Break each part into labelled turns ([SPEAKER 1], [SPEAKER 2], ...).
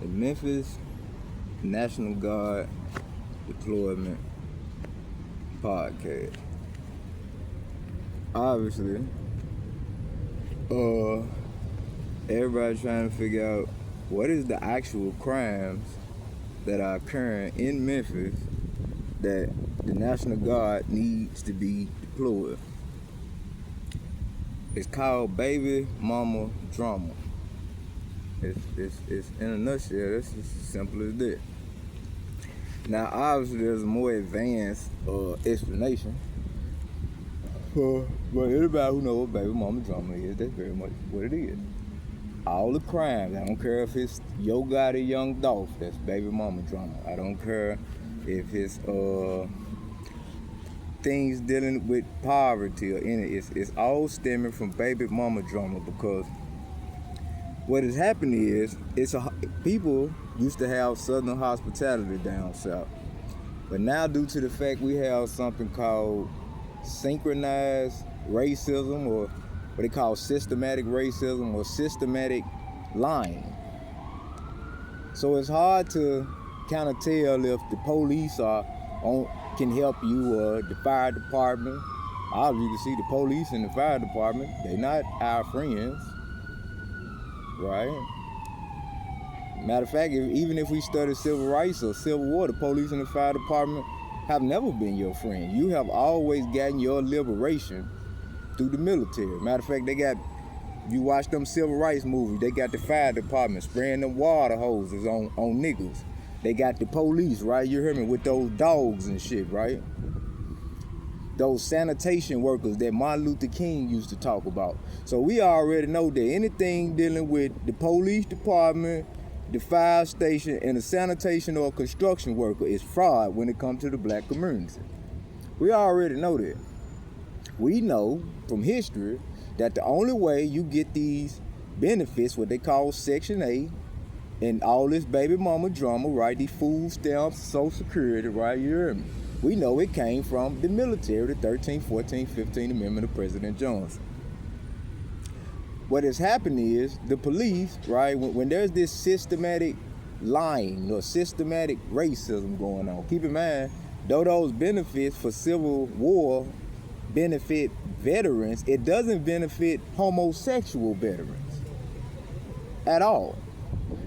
[SPEAKER 1] the Memphis National Guard Deployment Podcast. Obviously, everybody trying to figure out what is the actual crimes that are occurring in Memphis that the National Guard needs to be deployed. It's called baby mama drama. It's in a nutshell, it's as simple as that. Now, obviously, there's a more advanced explanation. But anybody who knows what baby mama drama is, that's very much what it is. All the crimes, I don't care if it's Yo Gotti Young Dolph, that's baby mama drama. I don't care if it's things dealing with poverty or any. It's all stemming from baby mama drama, because what has happened is people used to have Southern hospitality down south, but now due to the fact we have something called synchronized racism, or what they call systematic racism or systematic lying. So it's hard to kind of tell if the police can help you, or the fire department. Obviously, you can see the police and the fire department, they're not our friends, right? Matter of fact, even if we study civil rights or Civil War, the police and the fire department have never been your friend. You have always gotten your liberation through the military. Matter of fact, you watch them civil rights movies, they got the fire department spraying them water hoses on niggas. They got the police, right? You hear me? With those dogs and shit, right? Those sanitation workers that Martin Luther King used to talk about. So we already know that anything dealing with the police department, the fire station, and the sanitation or construction worker is fraud when it comes to the black community. We already know that. We know from history that the only way you get these benefits, what they call Section 8, and all this baby mama drama, right? These food stamps, Social Security, right? You hear me? We know it came from the military, the 13th, 14th, 15th Amendment of President Johnson. What has happened is the police, right? When there's this systematic lying or systematic racism going on, keep in mind, though those benefits for Civil War benefit veterans, it doesn't benefit homosexual veterans at all.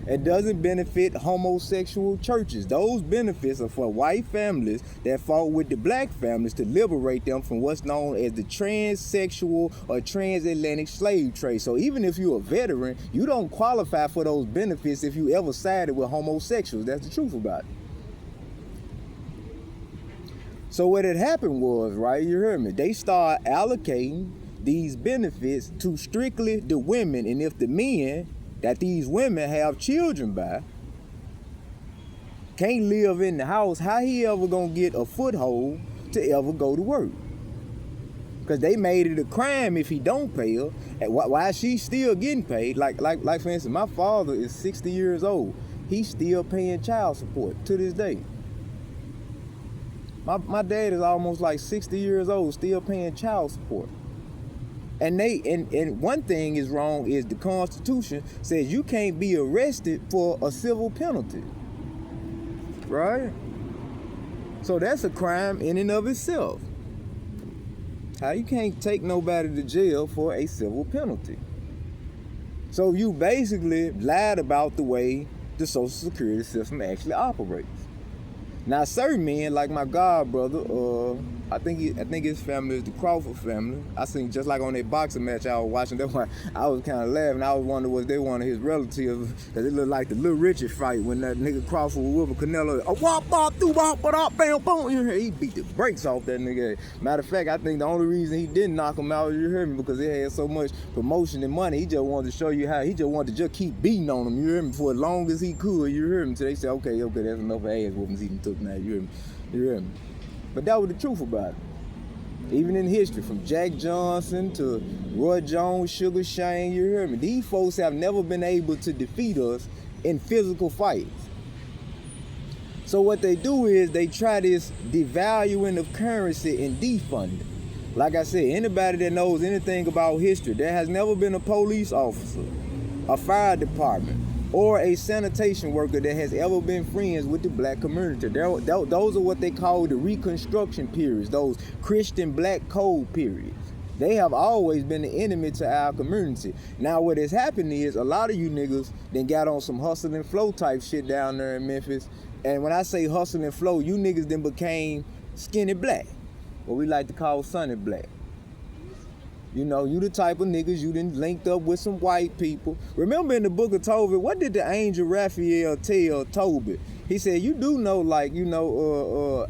[SPEAKER 1] It doesn't benefit homosexual churches. Those benefits are for white families that fought with the black families to liberate them from what's known as the transsexual or transatlantic slave trade. So even if you're a veteran, you don't qualify for those benefits if you ever sided with homosexuals. That's the truth about it. So what had happened was, right, you heard me, they start allocating these benefits to strictly the women, and if the men that these women have children by can't live in the house, how he ever gonna get a foothold to ever go to work? Because they made it a crime if he don't pay her. And why she's still getting paid? Like for instance, my father is 60 years old. He's still paying child support to this day. My dad is almost like 60 years old, still paying child support. And one thing is wrong is the Constitution says you can't be arrested for a civil penalty, right? So that's a crime in and of itself. How you can't take nobody to jail for a civil penalty? So you basically lied about the way the Social Security system actually operates. Now, certain men, like my god brother, I think his family is the Crawford family. I seen just like on that boxing match I was watching. That's why I was kind of laughing. I was wondering was they one of his relatives, because it looked like the Little Richard fight when that nigga Crawford was whipping Canelo. He beat the brakes off that nigga. Matter of fact, I think the only reason he didn't knock him out, you heard me, because he had so much promotion and money. He just wanted to show you how. He just wanted to just keep beating on him. You heard me, for as long as he could. You heard me. So they said, okay, that's enough ass whoopings he took now. You heard me. You heard me. But that was the truth about it. Even in history, from Jack Johnson to Roy Jones, Sugar Shane, you heard me. These folks have never been able to defeat us in physical fights. So what they do is they try this devaluing of currency and defunding. Like I said, anybody that knows anything about history, there has never been a police officer, a fire department, or a sanitation worker that has ever been friends with the black community. Those are what they call the Reconstruction periods, those Christian black code periods. They have always been the enemy to our community. Now what has happened is a lot of you niggas then got on some hustle and flow type shit down there in Memphis. And when I say hustle and flow, you niggas then became skinny black, what we like to call sunny black. You know, you the type of niggas you done linked up with some white people. Remember in the book of Tobit, what did the angel Raphael tell Tobit? He said, you do know, like, you know,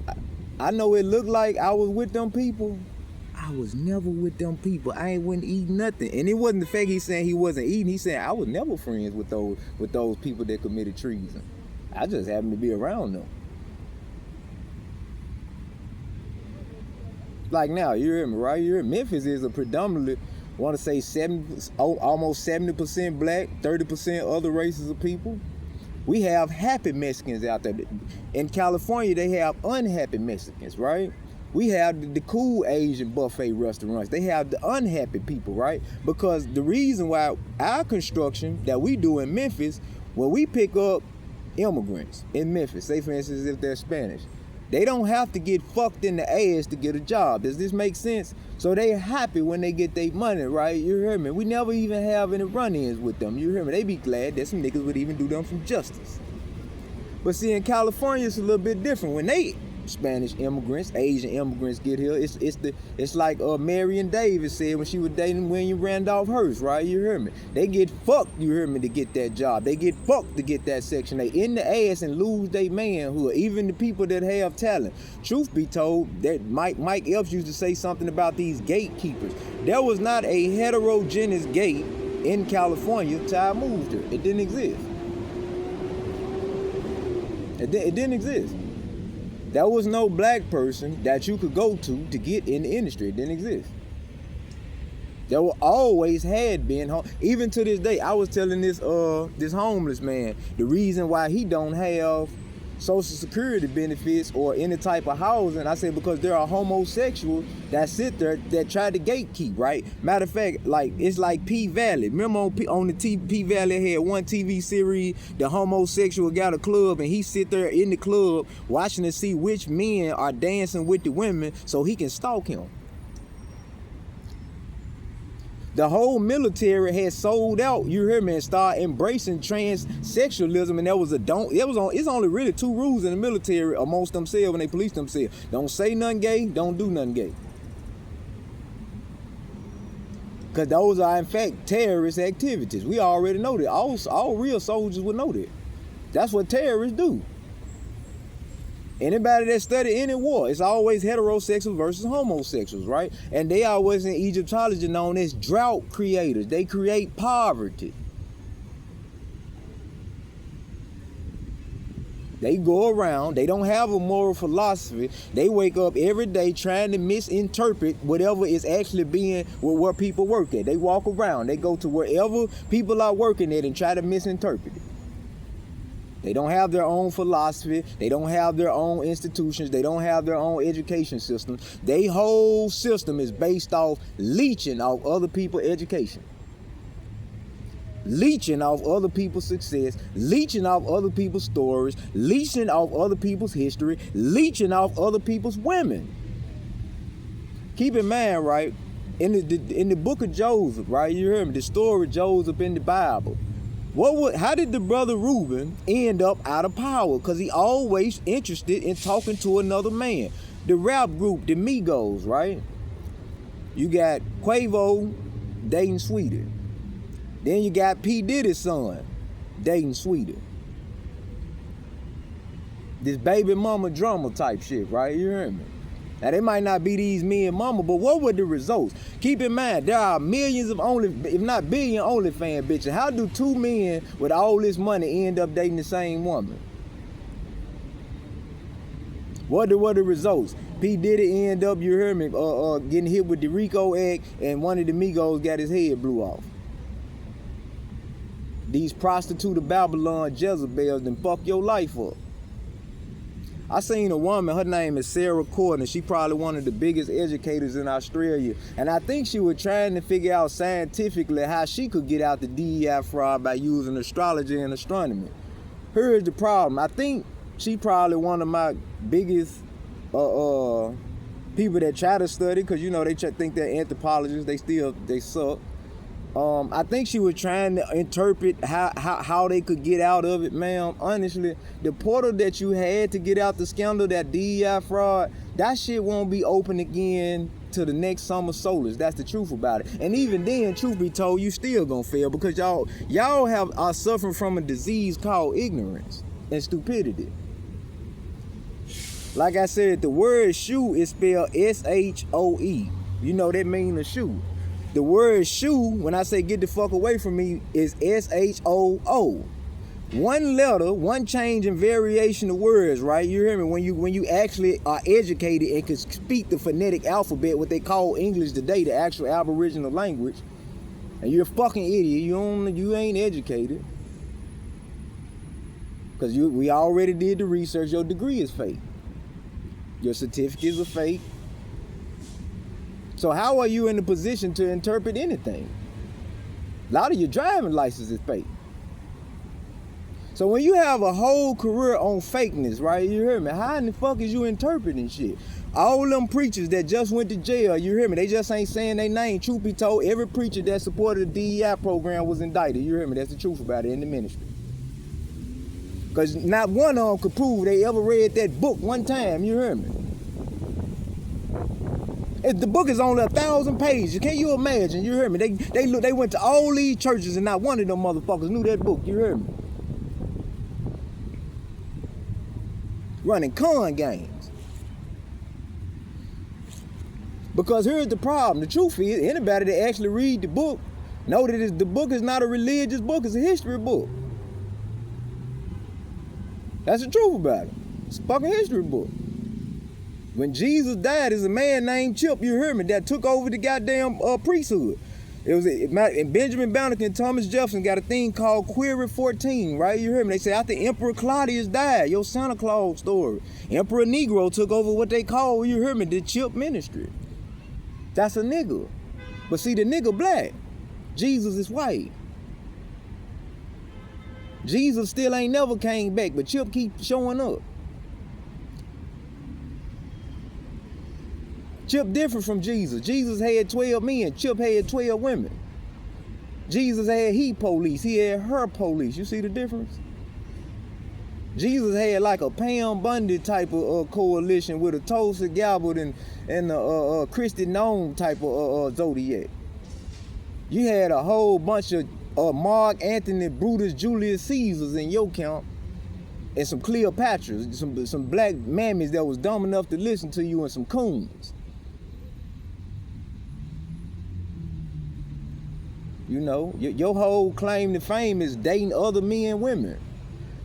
[SPEAKER 1] I know it looked like I was with them people. I was never with them people. I wouldn't eat nothing. And it wasn't the fact he's saying he wasn't eating. He said I was never friends with those people that committed treason. I just happened to be around them. Like now, you hear me, right? You hear Memphis is a predominantly, want to say almost 70% black, 30% other races of people. We have happy Mexicans out there. In California, they have unhappy Mexicans, right? We have the cool Asian buffet restaurants. They have the unhappy people, right? Because the reason why our construction that we do in Memphis, when we pick up immigrants in Memphis, say for instance if they're Spanish, they don't have to get fucked in the ass to get a job. Does this make sense? So they're happy when they get their money, right? You hear me? We never even have any run-ins with them. You hear me? They be glad that some niggas would even do them some justice. But see, in California, it's a little bit different. When they Spanish immigrants, Asian immigrants get here, it's like Marion Davis said when she was dating William Randolph Hearst, right? You hear me? They get fucked, you hear me, to get that job. They get fucked to get that Section 8 in the ass and lose their manhood, even the people that have talent. Truth be told, that Mike Epps used to say something about these gatekeepers. There was not a heterogeneous gate in California till I moved here. It didn't exist. It didn't exist. There was no black person that you could go to get in the industry. It didn't exist. There always had been, even to this day. I was telling this homeless man the reason why he don't have Social Security benefits or any type of housing. I said because there are homosexuals that sit there that try to gatekeep, right? Matter of fact, like it's like P Valley. Remember on the P Valley had one TV series, the homosexual got a club and he sit there in the club watching to see which men are dancing with the women so he can stalk him. The whole military had sold out, you hear me, and started embracing transsexualism, and it's only really two rules in the military amongst themselves when they police themselves. Don't say nothing gay, don't do nothing gay. Because those are in fact terrorist activities. We already know that. All real soldiers would know that. That's what terrorists do. Anybody that study any war, it's always heterosexuals versus homosexuals, right? And they always in Egyptology known as drought creators. They create poverty. They go around, they don't have a moral philosophy. They wake up every day trying to misinterpret whatever is actually being where people work at. They walk around, they go to wherever people are working at and try to misinterpret it. They don't have their own philosophy. They don't have their own institutions. They don't have their own education system. Their whole system is based off leeching off other people's education. Leeching off other people's success. Leeching off other people's stories. Leeching off other people's history. Leeching off other people's women. Keep in mind, right, in the book of Joseph, right, you hear me, the story of Joseph in the Bible. How did the brother Reuben end up out of power? Because he always interested in talking to another man. The rap group, the Migos, right? You got Quavo dating Sweeter. Then you got P. Diddy's son dating Sweeter. This baby mama drama type shit, right? You hear me? Now, they might not be these men mama, but what were the results? Keep in mind, there are millions of if not billion OnlyFans bitches. How do two men with all this money end up dating the same woman? What were the results? P. Diddy end up, you hear me, getting hit with the RICO Act, and one of the Migos got his head blew off. These prostitute of Babylon Jezebels done fuck your life up. I seen a woman, her name is Sarah Corden. She probably one of the biggest educators in Australia. And I think she was trying to figure out scientifically how she could get out the DEI fraud by using astrology and astronomy. Here's the problem. I think she probably one of my biggest people that try to study, because you know they think they're anthropologists. They suck. I think she was trying to interpret how they could get out of it, ma'am. Honestly, the portal that you had to get out the scandal, that DEI fraud, that shit won't be open again to the next summer solars. That's the truth about it. And even then, truth be told, you still gonna fail, because y'all are suffering from a disease called ignorance and stupidity. Like I said, the word shoe is spelled S-H-O-E. You know that means a shoe. The word shoe, when I say get the fuck away from me, is S-H-O-O. One letter, one change in variation of words, right? You hear me? When you actually are educated and can speak the phonetic alphabet, what they call English today, the actual Aboriginal language, and you're a fucking idiot, you ain't educated. Because we already did the research, your degree is fake. Your certificates are fake. So how are you in the position to interpret anything? A lot of your driving license is fake. So when you have a whole career on fakeness, right? You hear me? How in the fuck is you interpreting shit? All them preachers that just went to jail, you hear me? They just ain't saying their name. Truth be told, every preacher that supported the DEI program was indicted. You hear me? That's the truth about it in the ministry. Because not one of them could prove they ever read that book one time. You hear me? The book is only 1,000 pages. Can you imagine? You hear me? They went to all these churches and not one of them motherfuckers knew that book. You hear me? Running con games. Because here's the problem. The truth is, anybody that actually read the book know that the book is not a religious book. It's a history book. That's the truth about it. It's a fucking history book. When Jesus died, there's a man named Chip, you hear me, that took over the goddamn priesthood. And Benjamin Banneker and Thomas Jefferson got a thing called Query 14, right? You hear me? They say after Emperor Claudius died, your Santa Claus story, Emperor Negro took over what they call, you hear me, the Chip ministry. That's a nigga. But see, the nigga black. Jesus is white. Jesus still ain't never came back, but Chip keep showing up. Chip different from Jesus. Jesus had 12 men. Chip had 12 women. Jesus had he police. He had her police. You see the difference? Jesus had like a Pam Bundy type of coalition with a Tulsi Gabbard and a Christy Nome type of zodiac. You had a whole bunch of Mark Antony, Brutus, Julius Caesars in your count, and some Cleopatras, some black mammies that was dumb enough to listen to you, and some coons. You know, your whole claim to fame is dating other men and women.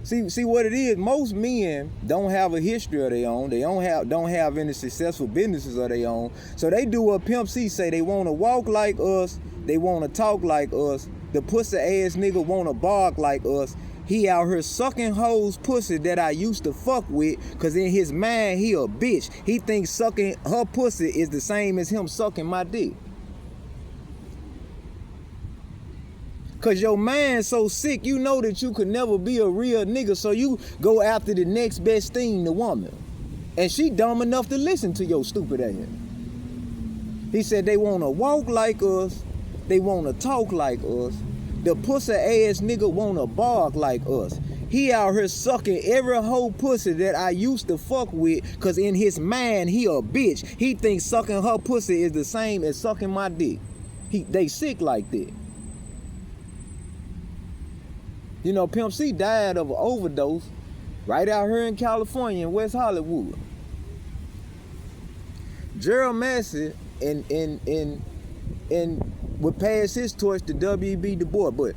[SPEAKER 1] See what it is. Most men don't have a history of their own. They don't have any successful businesses of their own. So they do what Pimp C say. They want to walk like us. They want to talk like us. The pussy ass nigga want to bark like us. He out here sucking hoes pussy that I used to fuck with, cause in his mind he a bitch. He thinks sucking her pussy is the same as him sucking my dick. Cause your mind's so sick, you know that you could never be a real nigga, so you go after the next best thing, the woman. And she dumb enough to listen to your stupid ass. He said they wanna walk like us, they wanna talk like us, the pussy ass nigga wanna bark like us. He out here sucking every whole pussy that I used to fuck with, cause in his mind he a bitch. He thinks sucking her pussy is the same as sucking my dick. They sick like that. You know, Pimp C died of an overdose right out here in California, in West Hollywood. Gerald Massey would pass his torch to W.B. Du Bois, but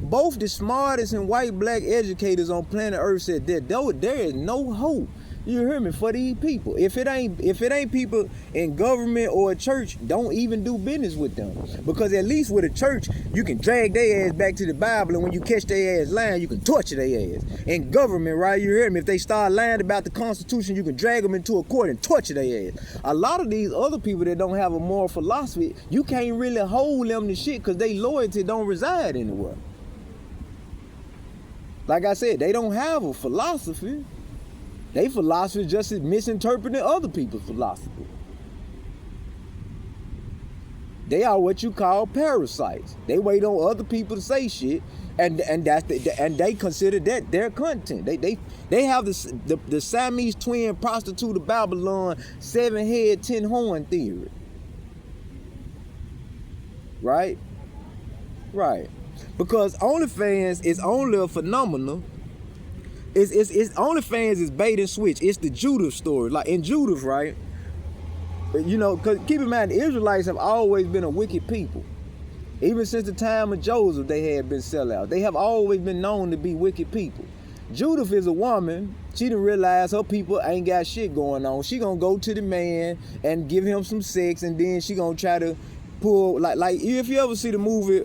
[SPEAKER 1] both the smartest and white black educators on planet Earth said that there is no hope You hear me? For these people. If it ain't people in government or a church, don't even do business with them. Because at least with a church, you can drag their ass back to the Bible, and when you catch their ass lying, you can torture their ass. In government, right? You hear me? If they start lying about the Constitution, you can drag them into a court and torture their ass. A lot of these other people that don't have a moral philosophy, you can't really hold them to shit because they loyalty don't reside anywhere. Like I said, they don't have a philosophy. They philosophy just is misinterpreting other people's philosophy. They are what you call parasites. They wait on other people to say shit, and they consider that their content. They have the Siamese twin prostitute of Babylon 7 head 10 horn theory. Right? Right. Because OnlyFans is only a phenomenon. It's OnlyFans is bait and switch. It's the Judah story. Like in Judah, right? You know, because keep in mind, the Israelites have always been a wicked people. Even since the time of Joseph, they had been sellouts. They have always been known to be wicked people. Judith is a woman. She didn't realize her people ain't got shit going on. She gonna go to the man and give him some sex, and then she gonna try to pull, like if you ever see the movie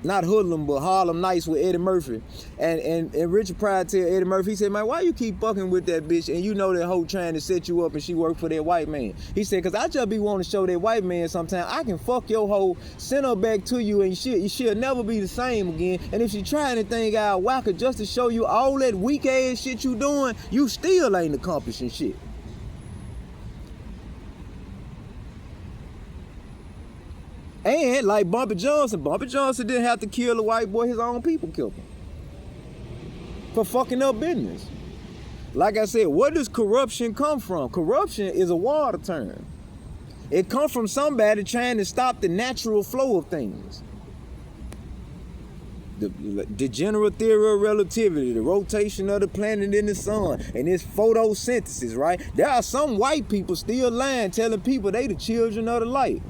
[SPEAKER 1] not Hoodlum but Harlem Nights with Eddie Murphy, and Richard Pryor tell Eddie Murphy, he said, man, why you keep fucking with that bitch and you know that hoe trying to set you up and she work for that white man? He said, cause I just be wanting to show that white man sometimes I can fuck your hoe, send her back to you, and she'll never be the same again, and if she try anything out whack her just to show you all that weak ass shit you doing, you still ain't accomplishing shit. And like Bumpy Johnson didn't have to kill a white boy, his own people killed him for fucking up business. Like I said, where does corruption come from? Corruption is a water term. It comes from somebody trying to stop the natural flow of things. The general theory of relativity, the rotation of the planet in the sun, and this photosynthesis, right? There are some white people still lying, telling people they the children of the light.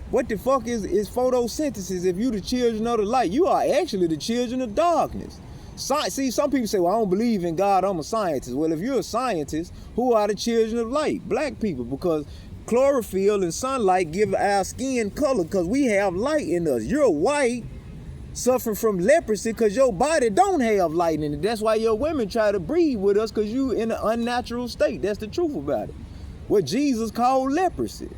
[SPEAKER 1] What the fuck is photosynthesis if you the children of the light? You are actually the children of darkness. See, some people say, well, I don't believe in God, I'm a scientist. Well, if you're a scientist, who are the children of light? Black people, because chlorophyll and sunlight give our skin color because we have light in us. You're white, suffering from leprosy because your body don't have light in it. That's why your women try to breed with us, because you in an unnatural state. That's the truth about it. What Jesus called leprosy.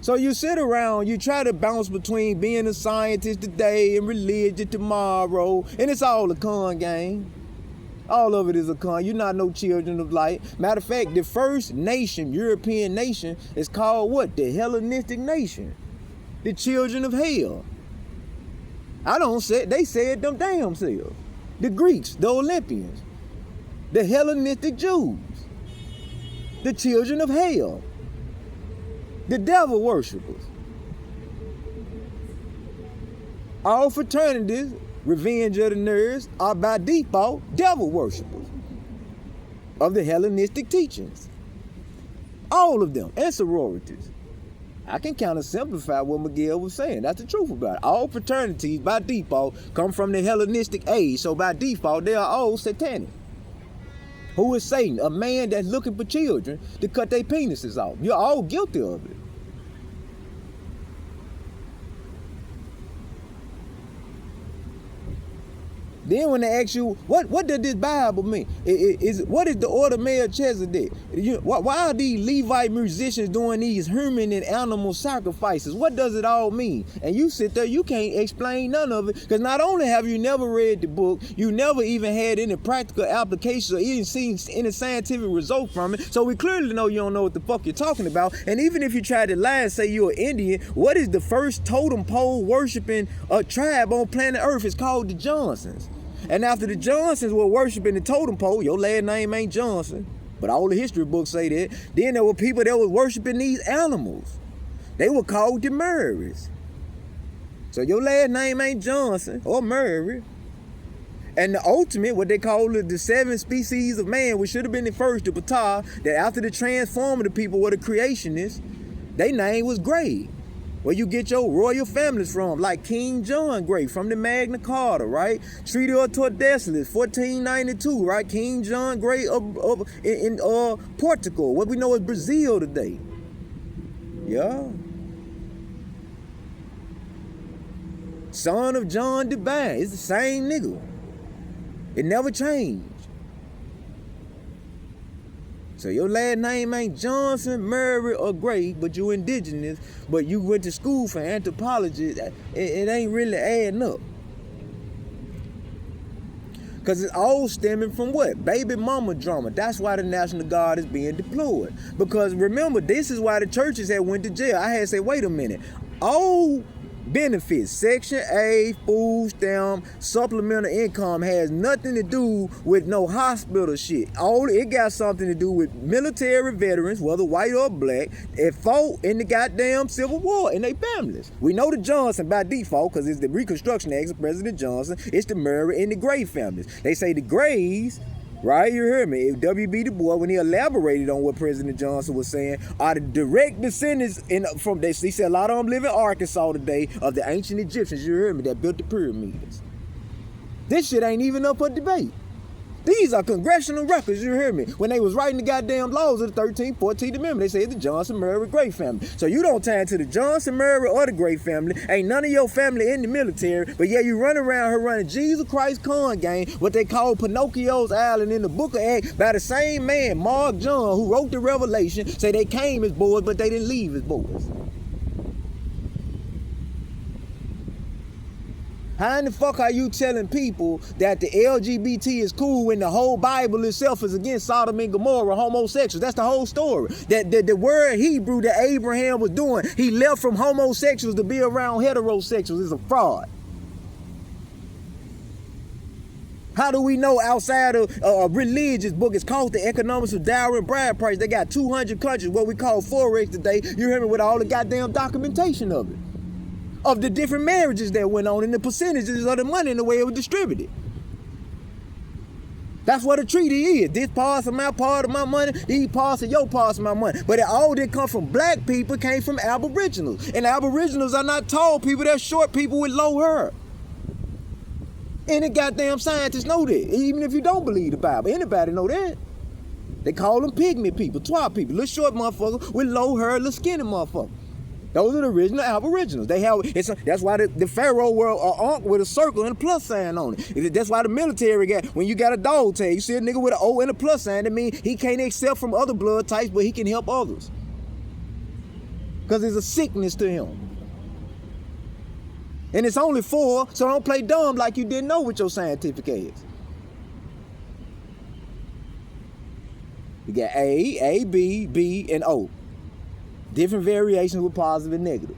[SPEAKER 1] So you sit around, you try to bounce between being a scientist today and religion tomorrow, and it's all a con game. All of it is a con. You're not no children of light. Matter of fact, the first nation, European nation, is called what? The Hellenistic nation. The children of hell. They said them damn selves. The Greeks, the Olympians, the Hellenistic Jews, the children of hell. The devil worshippers. All fraternities, Revenge of the Nerds, are by default devil worshippers of the Hellenistic teachings. All of them, and sororities. I can kind of simplify what Miguel was saying. That's the truth about it. All fraternities, by default, come from the Hellenistic age, so by default, they are all satanic. Who is Satan? A man that's looking for children to cut their penises off. You're all guilty of it. Then when they ask you, what does this Bible mean? What is the order of Melchizedek? Why are these Levite musicians doing these human and animal sacrifices? What does it all mean? And you sit there, you can't explain none of it, because not only have you never read the book, you never even had any practical applications or even seen any scientific results from it. So we clearly know you don't know what the fuck you're talking about. And even if you try to lie and say you're an Indian, what is the first totem pole worshiping tribe on planet Earth? It's called the Johnsons. And after the Johnsons were worshiping the totem pole, your last name ain't Johnson, but all the history books say that, then there were people that were worshiping these animals. They were called the Murrays. So your last name ain't Johnson or Murray. And the ultimate, what they call it, the 7 species of man, which should have been the first, the Ptah, that after the transformative people were the creationists, their name was Gray. where you get your royal families from, like King John Gray from the Magna Carta, right? Treaty of Tordesillas, 1492, right? King John Gray in Portugal, what we know is Brazil today. Yeah. Son of John Divine. It's the same nigga. It never changed. So your last name ain't Johnson, Murray, or Gray, but you indigenous, but you went to school for anthropology. It ain't really adding up. Because it's all stemming from what? Baby mama drama. That's why the National Guard is being deployed. Because remember, this is why the churches had went to jail. I had to say, wait a minute. All benefits, Section A, food stamp, supplemental income has nothing to do with no hospital shit. It got something to do with military veterans, whether white or black, that fought in the goddamn Civil War and their families. We know the Johnson by default because it's the Reconstruction Act of President Johnson. It's the Murray and the Gray families. They say the Grays, right, you heard me, W.B. Du Bois, when he elaborated on what President Johnson was saying, are the direct descendants from this. He said a lot of them live in Arkansas today of the ancient Egyptians, you heard me, that built the pyramids. This shit ain't even up for debate. These are congressional records, you hear me? When they was writing the goddamn laws of the 13th, 14th Amendment, they said the Johnson, Murray, Gray family. So you don't tie into the Johnson, Murray, or the Gray family. Ain't none of your family in the military, but yeah, you run around here running Jesus Christ con gang, what they call Pinocchio's Island in the Book of Acts, by the same man, Mark John, who wrote the Revelation, say they came as boys, but they didn't leave as boys. How in the fuck are you telling people that the LGBT is cool when the whole Bible itself is against Sodom and Gomorrah, homosexuals? That's the whole story. That the word Hebrew that Abraham was doing, he left from homosexuals to be around heterosexuals, is a fraud. How do we know outside of a religious book? It's called The Economics of Dowry and Bride Price. They got 200 countries, what we call Forex today. You hear me, with all the goddamn documentation of it. Of the different marriages that went on and the percentages of the money and the way it was distributed. That's what a treaty is. This part of my money, these parts of your parts of my money. But it all didn't come from black people, it came from aboriginals. And aboriginals are not tall people, they're short people with low hair. Any goddamn scientists know that, even if you don't believe the Bible. Anybody know that. They call them pygmy people, twat people, little short motherfuckers with low hair, little skinny motherfuckers. Those are the original aboriginals. That's why the pharaoh wore an ankh with a circle and a plus sign on it. That's why the military got, when you got a dog tag, you see a nigga with an O and a plus sign, that means he can't accept from other blood types, but he can help others. Because there's a sickness to him. And it's only 4, so don't play dumb like you didn't know what your scientific is. You got A, B, B, and O. Different variations with positive and negative.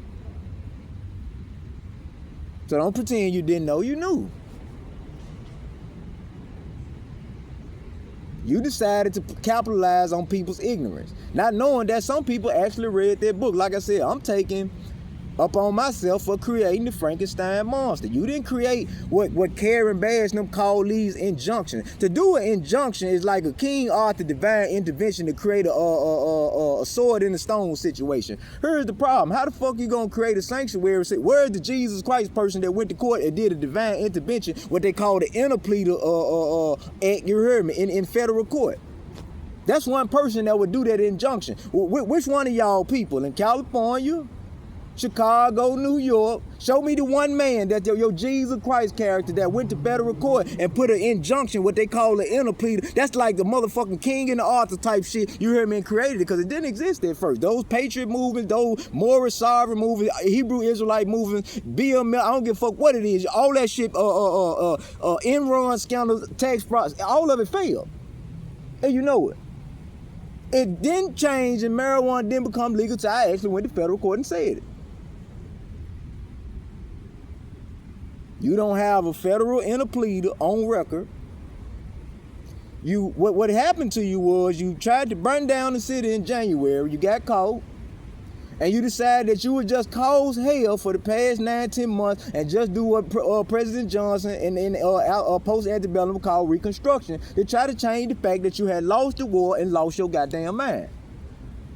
[SPEAKER 1] So don't pretend you didn't know, you knew. You decided to capitalize on people's ignorance, not knowing that some people actually read their book. Like I said, I'm taking up on myself for creating the Frankenstein monster. You didn't create what Karen Bass and them call these injunctions. To do an injunction is like a King Arthur divine intervention to create a sword in the stone situation. Here's the problem. How the fuck you gonna create a sanctuary? Where's the Jesus Christ person that went to court and did a divine intervention, what they call the interpleader act, you heard me, in federal court? That's one person that would do that injunction. Which one of y'all people in California, Chicago, New York, show me the one man that your Jesus Christ character that went to federal court and put an injunction, what they call an interpleader. That's like the motherfucking King and the Arthur type shit, you hear me, and created it, because it didn't exist at first. Those patriot movements, those Morris sovereign movements, Hebrew Israelite movements, BML, I don't give a fuck what it is, all that shit, Enron scandals, tax fraud, all of it failed. And you know it. It didn't change and marijuana didn't become legal till I actually went to federal court and said it. You don't have a federal interpleader on record. What happened to you was you tried to burn down the city in January. You got caught. And you decided that you would just cause hell for the past 9-10 months and just do what President Johnson and post-antebellum called Reconstruction, to try to change the fact that you had lost the war and lost your goddamn mind.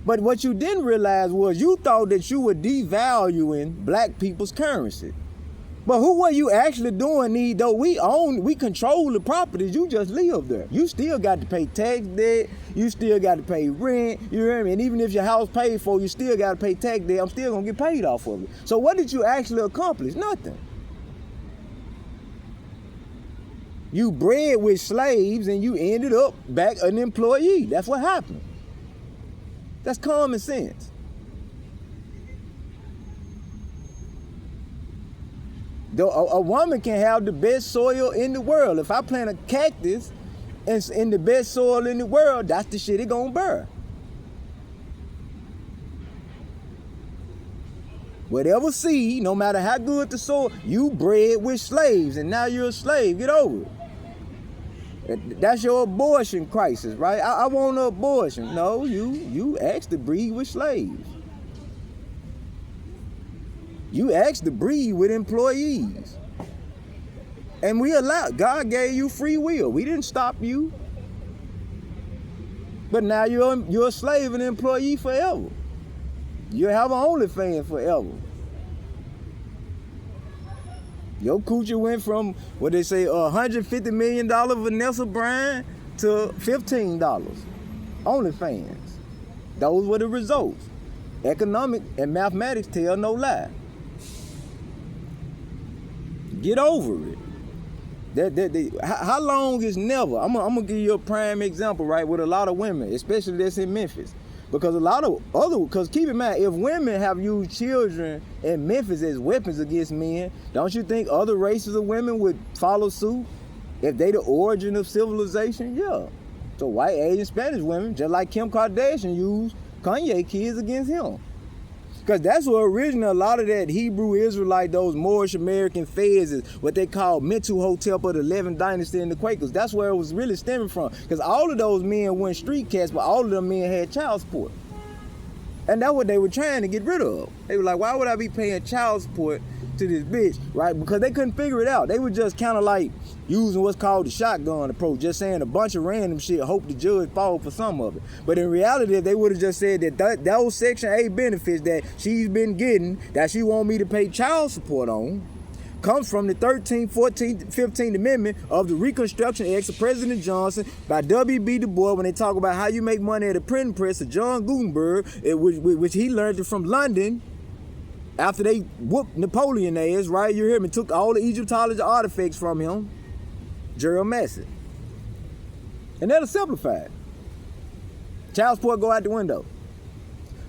[SPEAKER 1] But what you didn't realize was you thought that you were devaluing black people's currency. But who were you actually doing? Though we control the properties, you just live there. You still got to pay tax debt, you still got to pay rent, you hear me? And even if your house paid for, you still got to pay tax debt. I'm still gonna get paid off of it. So what did you actually accomplish? Nothing. You bred with slaves and you ended up back an employee. That's what happened. That's common sense. A woman can have the best soil in the world. If I plant a cactus in the best soil in the world, that's the shit it gonna bear. Whatever seed, no matter how good the soil, you bred with slaves and now you're a slave. Get over it. That's your abortion crisis, right? I want an abortion. No, you asked to breed with slaves. You asked to breed with employees. And we allowed, God gave you free will. We didn't stop you. But now you're a slave and employee forever. You have an OnlyFans forever. Your coochie went from, what they say, $150 million Vanessa Bryan to $15. OnlyFans. Those were the results. Economic and mathematics tell no lie. Get over it. How long is never? I'm gonna give you a prime example, right? With a lot of women, especially that's in Memphis. Because keep in mind, if women have used children in Memphis as weapons against men, don't you think other races of women would follow suit? If they the origin of civilization? Yeah. So white, Asian, Spanish women, just like Kim Kardashian used Kanye kids against him. Because that's what originally a lot of that Hebrew Israelite, those Moorish American feds is what they call mental hotel of the 11th dynasty and the Quakers. That's where it was really stemming from. Because all of those men weren't street cats, but all of them men had child support. And that's what they were trying to get rid of. They were like, why would I be paying child support to this bitch, right? Because they couldn't figure it out. They were just kind of like using what's called the shotgun approach, just saying a bunch of random shit, hope the judge fall for some of it. But in reality, if they would have just said that those Section 8 benefits that she's been getting, that she want me to pay child support on, comes from the 13th, 14th, 15th Amendment of the Reconstruction Acts of President Johnson by W.B. Du Bois when they talk about how you make money at the printing press of John Gutenberg, which he learned it from London, after they whooped Napoleon ass, right? You hear me? Took all the Egyptology artifacts from him, Gerald Massey. And that'll simplify it. Child support go out the window.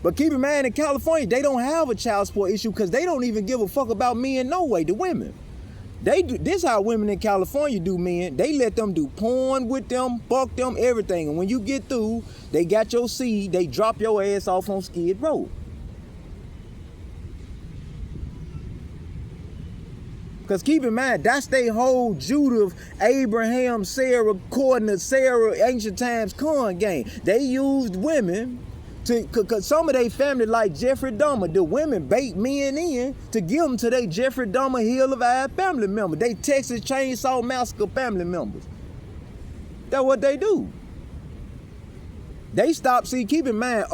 [SPEAKER 1] But keep in mind, in California, they don't have a child support issue because they don't even give a fuck about men no way, the women. This how women in California do men. They let them do porn with them, fuck them, everything. And when you get through, they got your seed, they drop your ass off on Skid Row. Because keep in mind, that's their whole Judith, Abraham, Sarah, according to Sarah, ancient times con game. They used women because some of their family, like Jeffrey Dahmer, the women bait men in to give them to their Jeffrey Dahmer Hill of Eye family members. They Texas Chainsaw Massacre family members. That's what they do. They stop, see, keep in mind,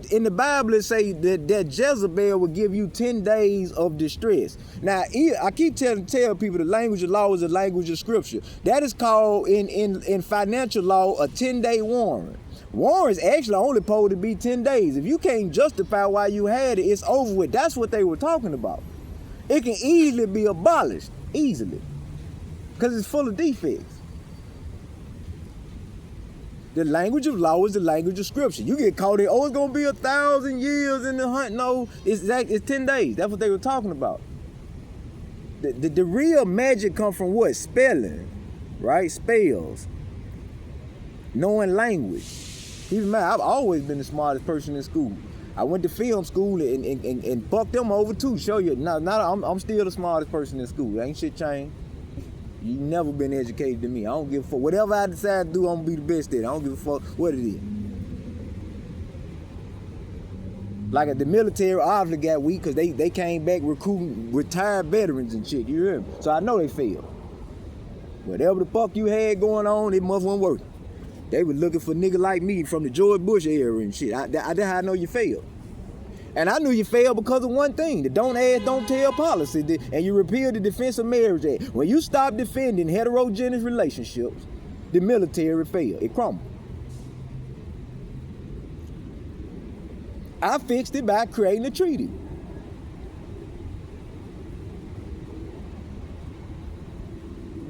[SPEAKER 1] in the Bible it say that Jezebel will give you 10 days of distress. Now, I keep tell people the language of law is the language of scripture. That is called in financial law a 10-day warrant. Warrants actually only supposed to be 10 days. If you can't justify why you had it, it's over with. That's what they were talking about. It can easily be abolished, easily, because it's full of defects. The language of law is the language of scripture. You get caught in, it's gonna be 1,000 years in the hunt. No, it's 10 days. That's what they were talking about. The real magic comes from what? Spelling, right? Spells. Knowing language. Keep in mind, I've always been the smartest person in school. I went to film school and fucked them over too. Show you, now I'm still the smartest person in school. Ain't shit changed. You never been educated than me. I don't give a fuck. Whatever I decide to do, I'm gonna be the best at it. I don't give a fuck what it is. Like at the military, obviously got weak because they came back recruiting retired veterans and shit. You hear me? So I know they failed. Whatever the fuck you had going on, it must wasn't working. They were looking for nigga like me from the George Bush era and shit. That's how I know you failed. And I knew you failed because of one thing, the don't ask, don't tell policy, and you repealed the Defense of Marriage Act. When you stop defending heterogeneous relationships, the military failed. It crumbled. I fixed it by creating a treaty.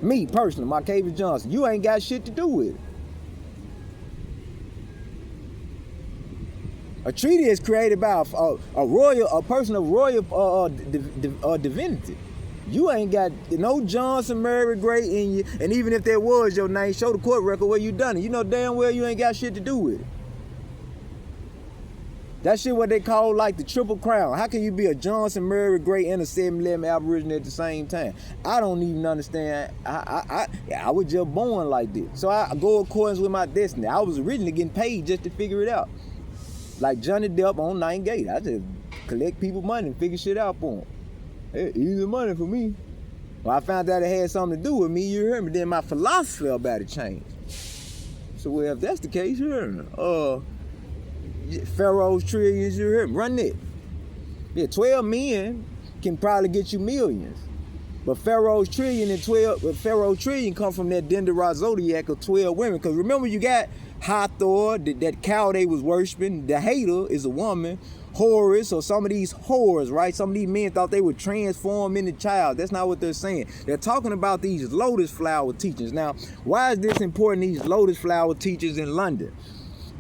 [SPEAKER 1] Me, personally, Marcavius Johnson, you ain't got shit to do with it. A treaty is created by a person of royal divinity. You ain't got no Johnson, Mary, Gray in you, and even if there was your name, show the court record where you done it. You know damn well you ain't got shit to do with it. That shit what they call like the triple crown. How can you be a Johnson, Mary, Gray, and a 711 Aboriginal at the same time? I don't even understand. I was just born like this. So I go according with my destiny. I was originally getting paid just to figure it out. Like Johnny Depp on 9 Gate. I just collect people money and figure shit out for them. Hey, easy money for me. Well, I found out it had something to do with me, you heard me. Then my philosophy about it changed. So well, if that's the case, you heard me. Pharaoh's trillions, you heard me. Run it. Yeah, 12 men can probably get you millions. But Pharaoh's trillion come from that Dendera zodiac of 12 women. Because remember, you got Hathor, that cow they was worshiping. The hater is a woman. Horus, or some of these whores, right? Some of these men thought they would transform into child. That's not what they're saying. They're talking about these lotus flower teachings. Now, why is this important, these lotus flower teachers in London?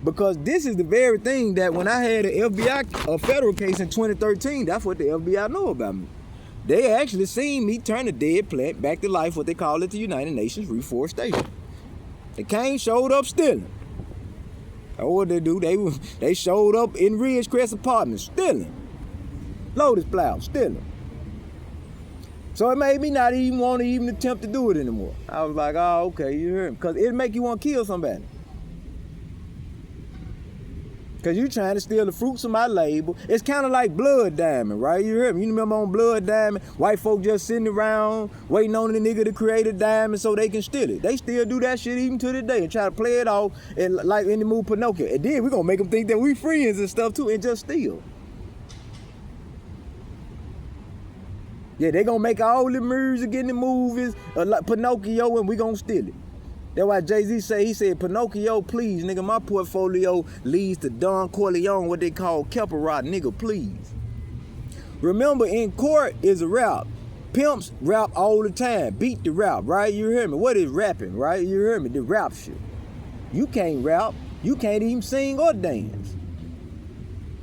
[SPEAKER 1] Because this is the very thing that when I had an FBI, a federal case in 2013, that's what the FBI know about me. They actually seen me turn a dead plant back to life, what they call it, the United Nations reforestation. They came, showed up stealing. Or what they do, they showed up in Ridgecrest Apartments stealing. Lotus flowers, stealing. So it made me not even want to even attempt to do it anymore. I was like, oh, okay, you heard me. Because it'll make you want to kill somebody. Because you trying to steal the fruits of my label. It's kind of like Blood Diamond, right? You heard me? You remember on Blood Diamond, white folk just sitting around waiting on the nigga to create a diamond so they can steal it. They still do that shit even to this day and try to play it off and like in the movie Pinocchio. And then we're going to make them think that we friends and stuff too and just steal. Yeah, they going to make all the music in the movies like Pinocchio and we going to steal it. That's why Jay-Z he said, Pinocchio, please, nigga, my portfolio leads to Don Corleone, what they call Kelperot, nigga, please. Remember, in court is a rap. Pimps rap all the time. Beat the rap, right? You hear me? What is rapping, right? You hear me? The rap shit. You can't rap. You can't even sing or dance.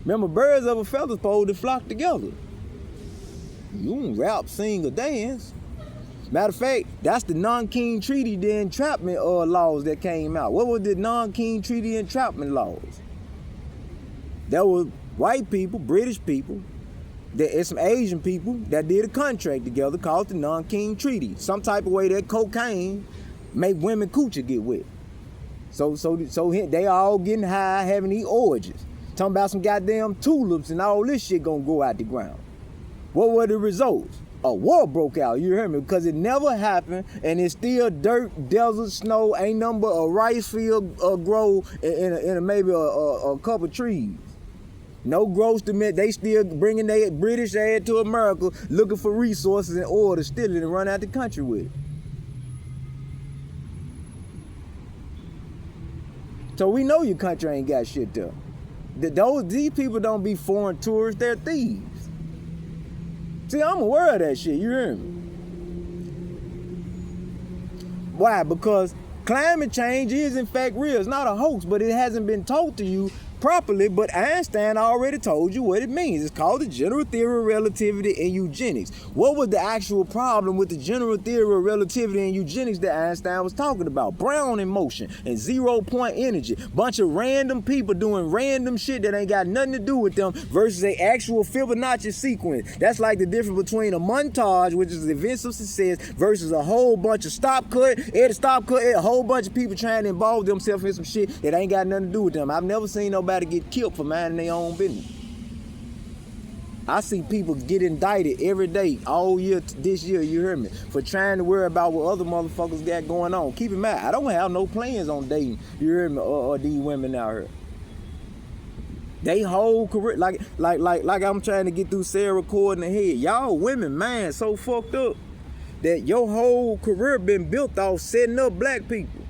[SPEAKER 1] Remember, birds of a feather supposed to flock together. You don't rap, sing, or dance. Matter of fact, that's the non-King Treaty, the entrapment laws that came out. What were the non-King Treaty entrapment laws? There were white people, British people, and some Asian people that did a contract together called the non-King Treaty. Some type of way that cocaine make women coochie get wet. So they all getting high, having these orgies. Talking about some goddamn tulips and all this shit gonna go out the ground. What were the results? A war broke out, you hear me? Because it never happened, and it's still dirt, desert, snow, ain't nothing but a rice field grow in maybe a couple trees. No growth to me. They still bringing their British ass to America, looking for resources and oil to steal it and run out the country with it. So we know your country ain't got shit there. These people don't be foreign tourists, they're thieves. See, I'm aware of that shit, you hear me? Why? Because climate change is in fact real. It's not a hoax, but it hasn't been told to you properly, but Einstein already told you what it means. It's called the general theory of relativity and eugenics. What was the actual problem with the general theory of relativity and eugenics that Einstein was talking about? Brownian motion and 0-point energy. Bunch of random people doing random shit that ain't got nothing to do with them versus a actual Fibonacci sequence. That's like the difference between a montage, which is the events of success, versus a whole bunch of a whole bunch of people trying to involve themselves in some shit that ain't got nothing to do with them. I've never seen nobody get killed for minding their own business. I see people get indicted every day, all year, this year, you hear me, for trying to worry about what other motherfuckers got going on. Keep in mind, I don't have no plans on dating, you hear me, or these women out here. They whole career, like I'm trying to get through Sarah recording the head. Y'all women, man, so fucked up that your whole career been built off setting up black people.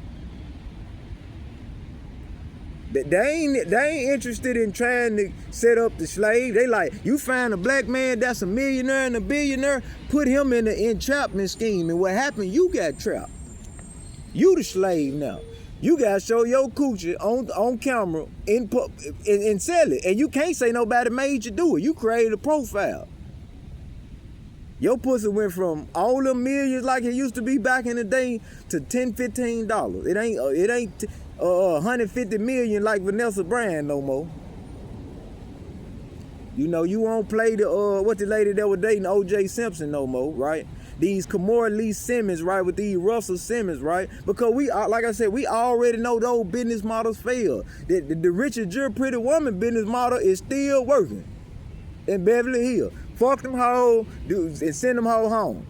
[SPEAKER 1] They ain't interested in trying to set up the slave. They like, you find a black man that's a millionaire and a billionaire, put him in the entrapment scheme, and what happened? You got trapped. You the slave now. You gotta show your coochie on camera and sell it. And you can't say nobody made you do it. You created a profile. Your pussy went from all them millions like it used to be back in the day to $10, $15. It ain't 150 million like Vanessa Brand no more. You know, you won't play the what the lady that was dating O.J. Simpson no more, right? These Kamora Lee Simmons, right, with these Russell Simmons, right? Because we, like I said, we already know those business models fail. The Richard Jere Pretty Woman business model is still working in Beverly Hills. Fuck them hoes and send them hoes home.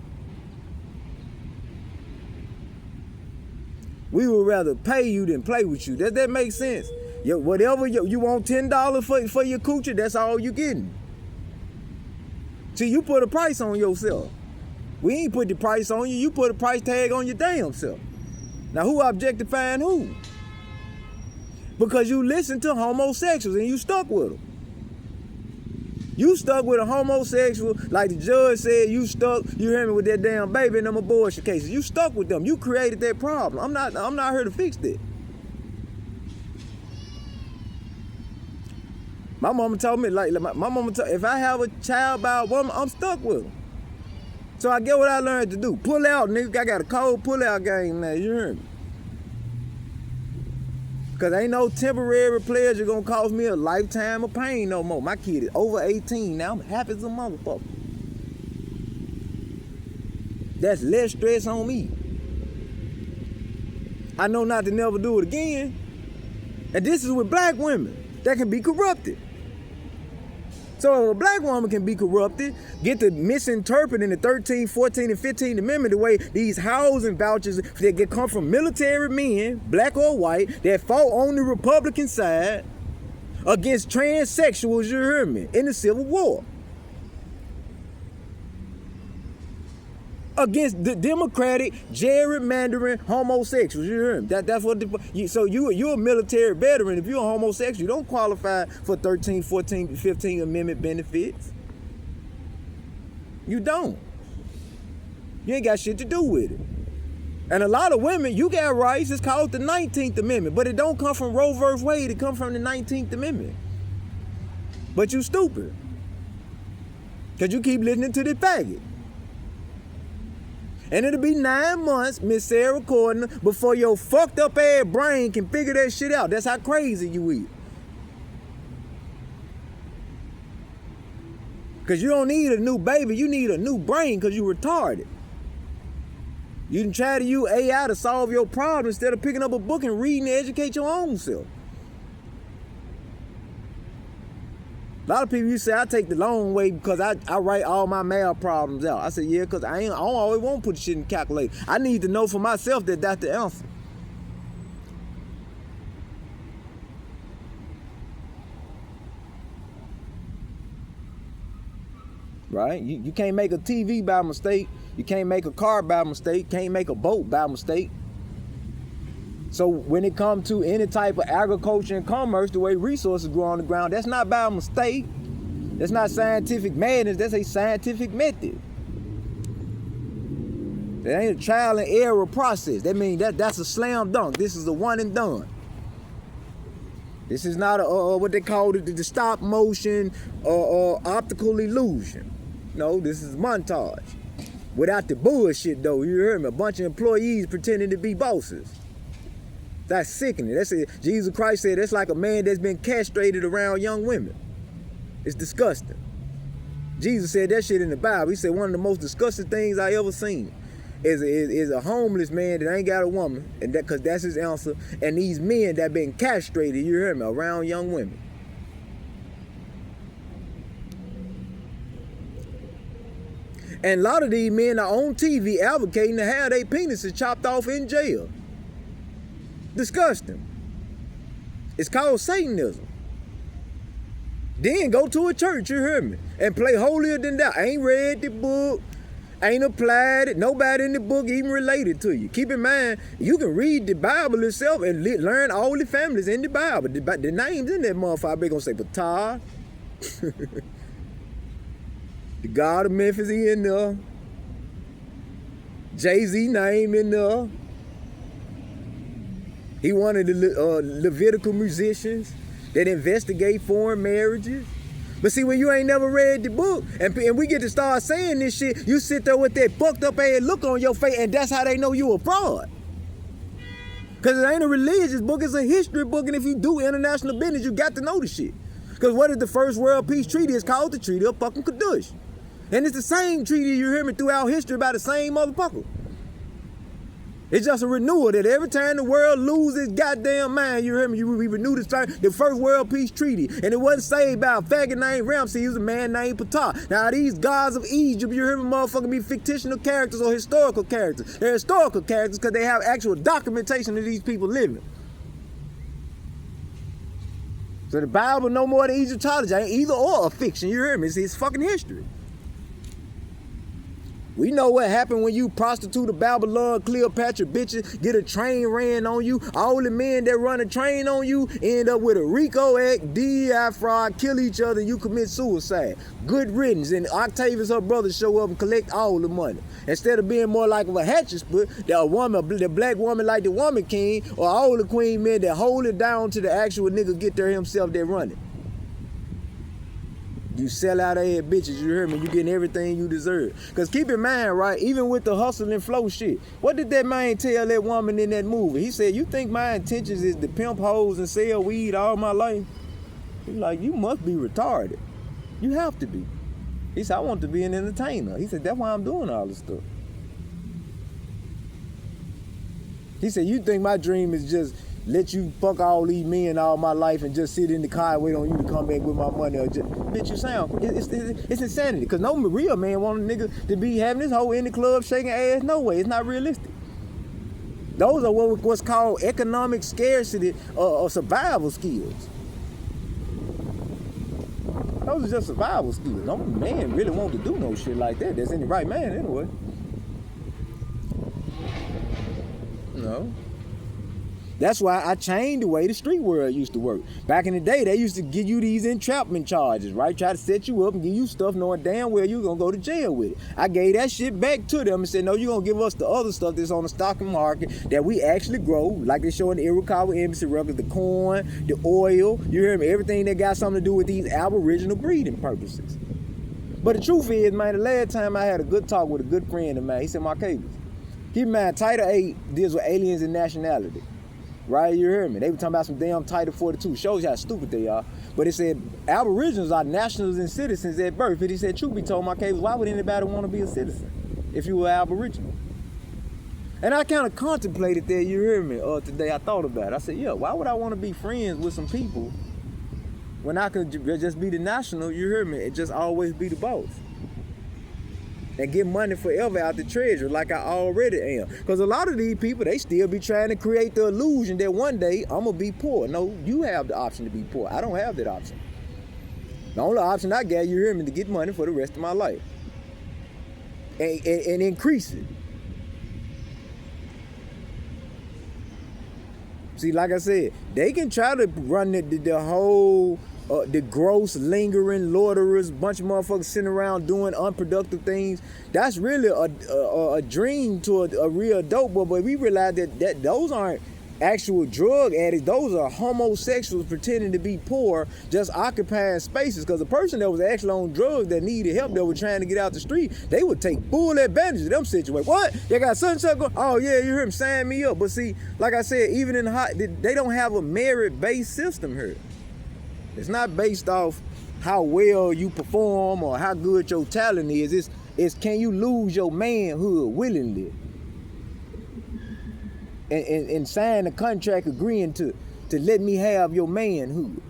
[SPEAKER 1] We would rather pay you than play with you. Does that make sense? Whatever you want $10 for your coochie, that's all you getting. See, you put a price on yourself. We ain't put the price on you. You put a price tag on your damn self. Now, who objectifying who? Because you listen to homosexuals and you stuck with them. You stuck with a homosexual, like the judge said, you stuck, you hear me, with that damn baby in them abortion cases. You stuck with them. You created that problem. I'm not here to fix that. My mama told me, if I have a child by a woman, I'm stuck with them. So I get what I learned to do. Pull out, nigga. I got a cold pull-out game now, you hear me? Because ain't no temporary pleasure gonna cause me a lifetime of pain no more. My kid is over 18 now. I'm happy as a motherfucker. That's less stress on me. I know not to never do it again. And this is with black women that can be corrupted. So if a black woman can be corrupted, get to misinterpreting the 13th, 14th, and 15th Amendment the way these housing vouchers that come from military men, black or white, that fought on the Republican side against transsexuals, you hear me, in the Civil War. Against the Democratic gerrymandering homosexuals, you hear me? That's what. So you're a military veteran. If you're a homosexual, you don't qualify for 13, 14, 15 Amendment benefits. You don't. You ain't got shit to do with it. And a lot of women, you got rights. It's called the 19th Amendment, but it don't come from Roe v. Wade. It comes from the 19th Amendment. But you stupid, cause you keep listening to this faggot. And it'll be 9 months, Miss Sarah Corden, before your fucked up ass brain can figure that shit out. That's how crazy you is. Because you don't need a new baby. You need a new brain because you retarded. You can try to use AI to solve your problem instead of picking up a book and reading to educate your own self. A lot of people, you say, I take the long way because I write all my math problems out. I said, yeah, because I don't always want to put the shit in the calculator. I need to know for myself that that's the answer. Right? You can't make a TV by mistake. You can't make a car by mistake. Can't make a boat by mistake. So when it comes to any type of agriculture and commerce, the way resources grow on the ground, that's not by mistake. That's not scientific madness. That's a scientific method. That ain't a trial and error process. That means that's a slam dunk. This is a one and done. This is not a what they call the stop motion or optical illusion. No, this is montage. Without the bullshit though, you heard me? A bunch of employees pretending to be bosses. That's sickening. That's it. Jesus Christ said that's like a man that's been castrated around young women. It's disgusting. Jesus said that shit in the Bible. He said one of the most disgusting things I ever seen is a homeless man that ain't got a woman, and that because that's his answer. And these men that been castrated, you hear me, around young women.
[SPEAKER 2] And a lot of these men are on TV advocating to have their penises chopped off in jail. Disgusting. It's called Satanism. Then go to a church, you hear me, and play holier than thou. Ain't read the book, ain't applied it. Nobody in the book even related to you. Keep in mind, you can read the Bible itself and learn all the families in the Bible. The names in that motherfucker, they gonna say Ptah. The God of Memphis, he in there. Jay-Z name in there. He one of the Levitical musicians that investigate foreign marriages. But see, when you ain't never read the book, and we get to start saying this shit, you sit there with that fucked up ass look on your face, and that's how they know you a fraud. Because it ain't a religious book, it's a history book, and if you do international business, you got to know the shit. Because what is the first world peace treaty? It's called the Treaty of fucking Kadush. And it's the same treaty, you hear me, throughout history by the same motherfucker. It's just a renewal that every time the world loses its goddamn mind, you hear me, we renew the first world peace treaty. And it wasn't saved by a faggot named Ramsey, he was a man named Ptah. Now these gods of Egypt, you hear me, motherfucking be fictional characters or historical characters. They're historical characters because they have actual documentation of these people living. So the Bible no more than Egyptology, ain't either or a fiction, you hear me, it's fucking history. We know what happened when you prostitute a Babylon, Cleopatra bitches, get a train ran on you. All the men that run a train on you end up with a RICO act, DEI fraud, kill each other, and you commit suicide. Good riddance. And Octavius, her brother, show up and collect all the money. Instead of being more like a hatchet split, the black woman like the woman king, or all the queen men that hold it down to the actual nigga get there himself that run it. You sell out ass bitches, you hear me? You getting everything you deserve. Because keep in mind, right, even with the hustle and flow shit, what did that man tell that woman in that movie? He said, you think my intentions is to pimp hoes and sell weed all my life? He's like, you must be retarded. You have to be. He said, I want to be an entertainer. He said, that's why I'm doing all this stuff. He said, you think my dream is just let you fuck all these men all my life and just sit in the car and wait on you to come back with my money, or just, bitch, you sound, it's insanity. Because no real man want a nigga to be having this hoe in the club shaking ass. No way, it's not realistic. Those are what's called economic scarcity or survival skills. Those are just survival skills. No man really want to do no shit like that. That's any right man anyway. No. That's why I changed the way the street world used to work. Back in the day, they used to give you these entrapment charges, right? Try to set you up and give you stuff knowing damn well you're going to go to jail with it. I gave that shit back to them and said, no, you're going to give us the other stuff that's on the stock market that we actually grow, like they show in the Iroquois Embassy records, the corn, the oil, you hear me? Everything that got something to do with these aboriginal breeding purposes. But the truth is, man, the last time I had a good talk with a good friend of mine, he said, Marcavus, keep in mind, Title 8 deals with aliens and nationality. Right, you hear me? They were talking about some damn Title 42. Shows you how stupid they are. But it said Aboriginals are nationals and citizens at birth. And he said, truth be told, my case, why would anybody want to be a citizen if you were Aboriginal? And I kind of contemplated that, you hear me? Today I thought about it. I said, yeah, why would I want to be friends with some people when I could just be the national, you hear me, and just always be the boss? And get money forever out the treasury like I already am. Because a lot of these people, they still be trying to create the illusion that one day I'm going to be poor. No, you have the option to be poor. I don't have that option. The only option I got, you hear me, to get money for the rest of my life. And increase it. See, like I said, they can try to run the whole... the gross, lingering, loiterers, bunch of motherfuckers sitting around doing unproductive things. That's really a dream to a real dope boy. But we realize that those aren't actual drug addicts. Those are homosexuals pretending to be poor, just occupying spaces. Because a person that was actually on drugs that needed help, that were trying to get out the street, they would take full advantage of them situations. What? They got sunshine going? Oh yeah, you hear him sign me up. But see, like I said, even in they don't have a merit-based system here. It's not based off how well you perform or how good your talent is. It's can you lose your manhood willingly and sign a contract agreeing to let me have your manhood.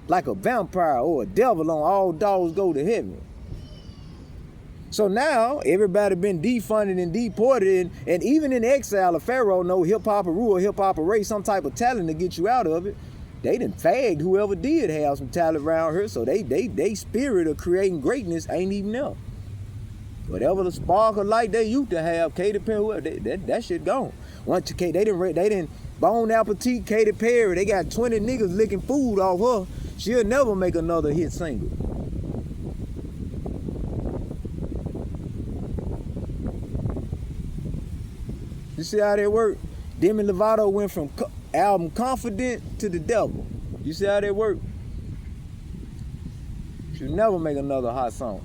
[SPEAKER 2] Like a vampire or a devil on All Dogs Go to Heaven. So now everybody been defunded and deported, and even in exile, a pharaoh know hip hop or rule, hip hop or race, some type of talent to get you out of it. They done fagged whoever did have some talent around here, so they spirit of creating greatness ain't even there. Whatever the spark of light they used to have, Katy Perry, that shit gone. Once they didn't Bon Appetit, Katy Perry, they got 20 niggas licking food off her. She'll never make another hit single. You see how that work? Demi Lovato went from album Confident to The Devil. You see how that work? She'll never make another hot song.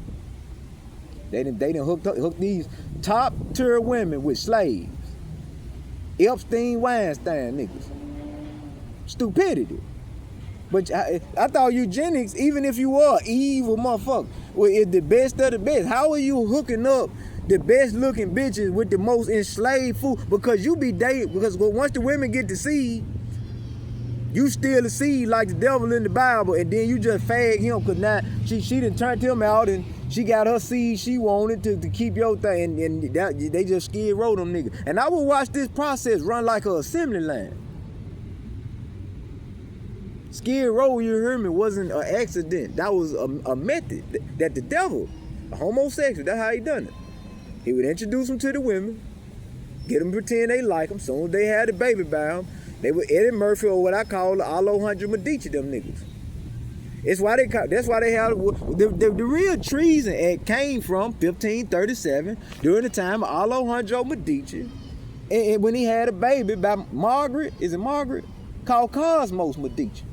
[SPEAKER 2] They done hook these top tier women with slaves. Epstein, Weinstein niggas. Stupidity. But I thought eugenics, even if you are evil motherfucker, well, is the best of the best. How are you hooking up the best looking bitches with the most enslaved food? Because you be dating, because once the women get the seed, you steal the seed like the devil in the Bible, and then you just fag him, because now she done turned him out, and she got her seed she wanted to keep your thing, and they just skid row them niggas. And I will watch this process run like an assembly line. Skid row, you hear me, wasn't an accident. That was a method that the devil, a homosexual, that's how he done it. He would introduce them to the women, get them to pretend they like them. Soon as they had the baby by them, they were Eddie Murphy, or what I call the Alejandro Medici, them niggas. That's why they had the real treason act came from 1537 during the time of Alejandro Medici, and when he had a baby by Margaret, is it Margaret? Called Cosmos Medici.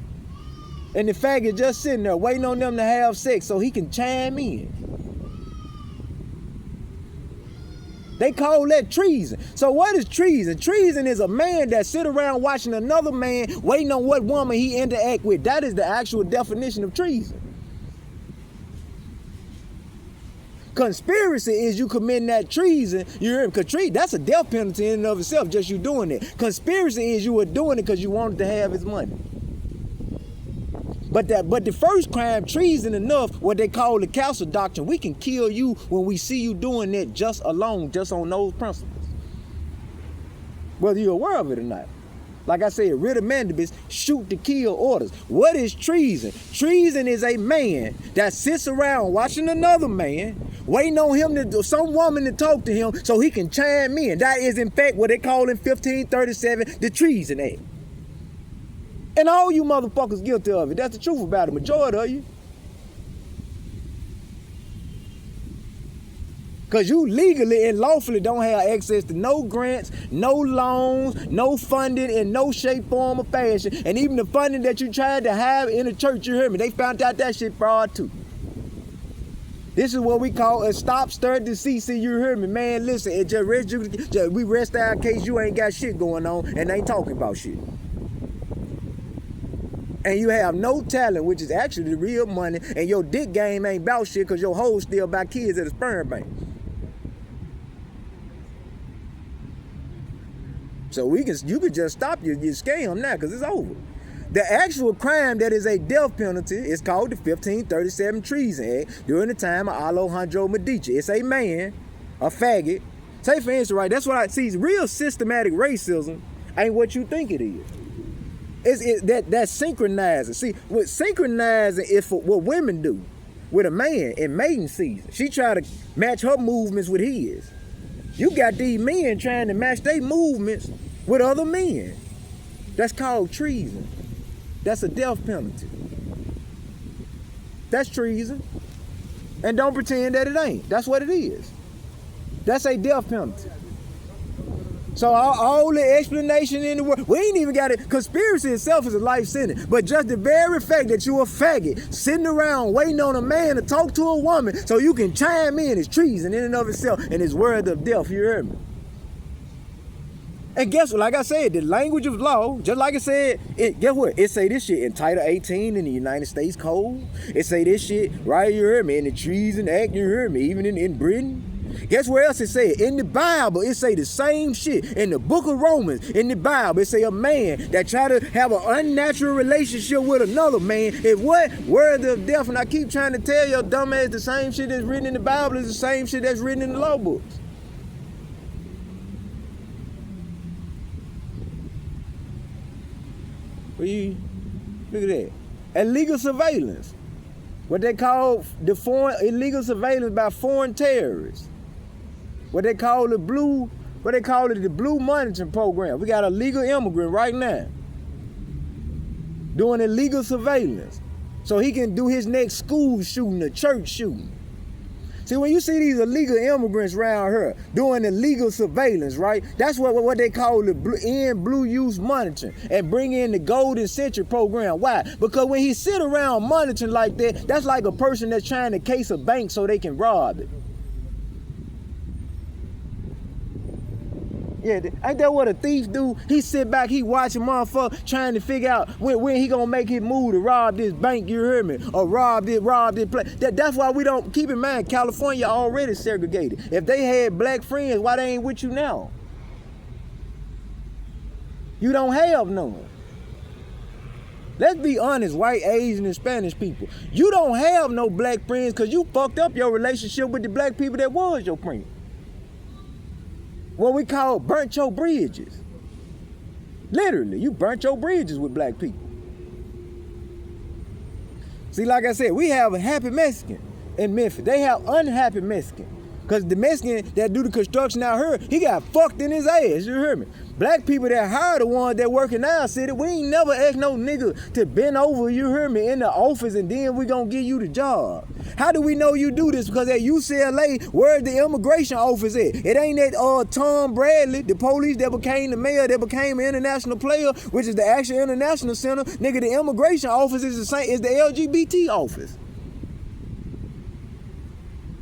[SPEAKER 2] And the faggot just sitting there waiting on them to have sex so he can chime in. They call that treason. So what is treason? Treason is a man that sit around watching another man waiting on what woman he interact with. That is the actual definition of treason. Conspiracy is you committing that treason. You hear him? Because that's a death penalty in and of itself, just you doing it. Conspiracy is you were doing it because you wanted to have his money. But the first crime, treason enough, what they call the castle doctrine. We can kill you when we see you doing that just on those principles. Whether you're aware of it or not. Like I said, writ of mandibus, shoot to kill orders. What is treason? Treason is a man that sits around watching another man, waiting on him some woman to talk to him so he can chime in. That is in fact what they call in 1537 the Treason Act. And all you motherfuckers guilty of it. That's the truth about it. Majority of you. Because you legally and lawfully don't have access to no grants, no loans, no funding in no shape, form, or fashion. And even the funding that you tried to have in the church, you hear me, they found out that shit fraud too. This is what we call a stop, start, deceit. You hear me, man, listen, we rest our case, you ain't got shit going on and ain't talking about shit. And you have no talent, which is actually the real money, and your dick game ain't about shit because your hoes still buy kids at a sperm bank. So you could just stop your scam now because it's over. The actual crime that is a death penalty is called the 1537 Treason Act during the time of Alejandro Medici. It's a man, a faggot. Say for instance, right, that's what I see. Real systematic racism ain't what you think it is. That's synchronizing. See, what synchronizing is for what women do with a man in mating season. She try to match her movements with his. You got these men trying to match their movements with other men. That's called treason. That's a death penalty. That's treason. And don't pretend that it ain't. That's what it is. That's a death penalty. So all the explanation in the world, we ain't even got it. Conspiracy itself is a life sentence. But just the very fact that you a faggot sitting around waiting on a man to talk to a woman so you can chime in is treason in and of itself and it's worthy of death. You hear me? And guess what? Like I said, the language of law, just like I said, guess what? It say this shit in Title 18 in the United States Code. It say this shit, right, you hear me, in the Treason Act, you hear me, even in Britain. Guess where else it say it? In the Bible, it say the same shit. In the book of Romans, in the Bible, it say a man that try to have an unnatural relationship with another man is what? Worthy of death. And I keep trying to tell your dumbass the same shit that's written in the Bible is the same shit that's written in the law books. Look at that. Illegal surveillance. What they call the illegal surveillance by foreign terrorists. What they call the blue monitoring program. We got a legal immigrant right now doing illegal surveillance so he can do his next school shooting, a church shooting. See, when you see these illegal immigrants around here doing illegal surveillance, right? That's what they call the blue use monitoring and bring in the golden century program. Why? Because when he sit around monitoring like that, that's like a person that's trying to case a bank so they can rob it. Yeah, ain't that what a thief do? He sit back, he watching motherfucker trying to figure out when he gonna make his move to rob this bank, you hear me? Or rob this place. That's why we don't, keep in mind, California already segregated. If they had black friends, why they ain't with you now? You don't have none. Let's be honest, white, Asian, and Spanish people. You don't have no black friends because you fucked up your relationship with the black people that was your friend. What we call burnt your bridges. Literally, you burnt your bridges with black people. See, like I said, we have a happy Mexican in Memphis. They have unhappy Mexican. Because the Mexican that do the construction out here, he got fucked in his ass, you hear me? Black people that hire the ones that work in our city, we ain't never asked no nigga to bend over, you hear me, in the office and then we gonna give you the job. How do we know you do this? Because at UCLA, where's the immigration office at? It ain't that Tom Bradley, the police that became the mayor, that became an international player, which is the actual international center. Nigga, the immigration office is the same as the LGBT office.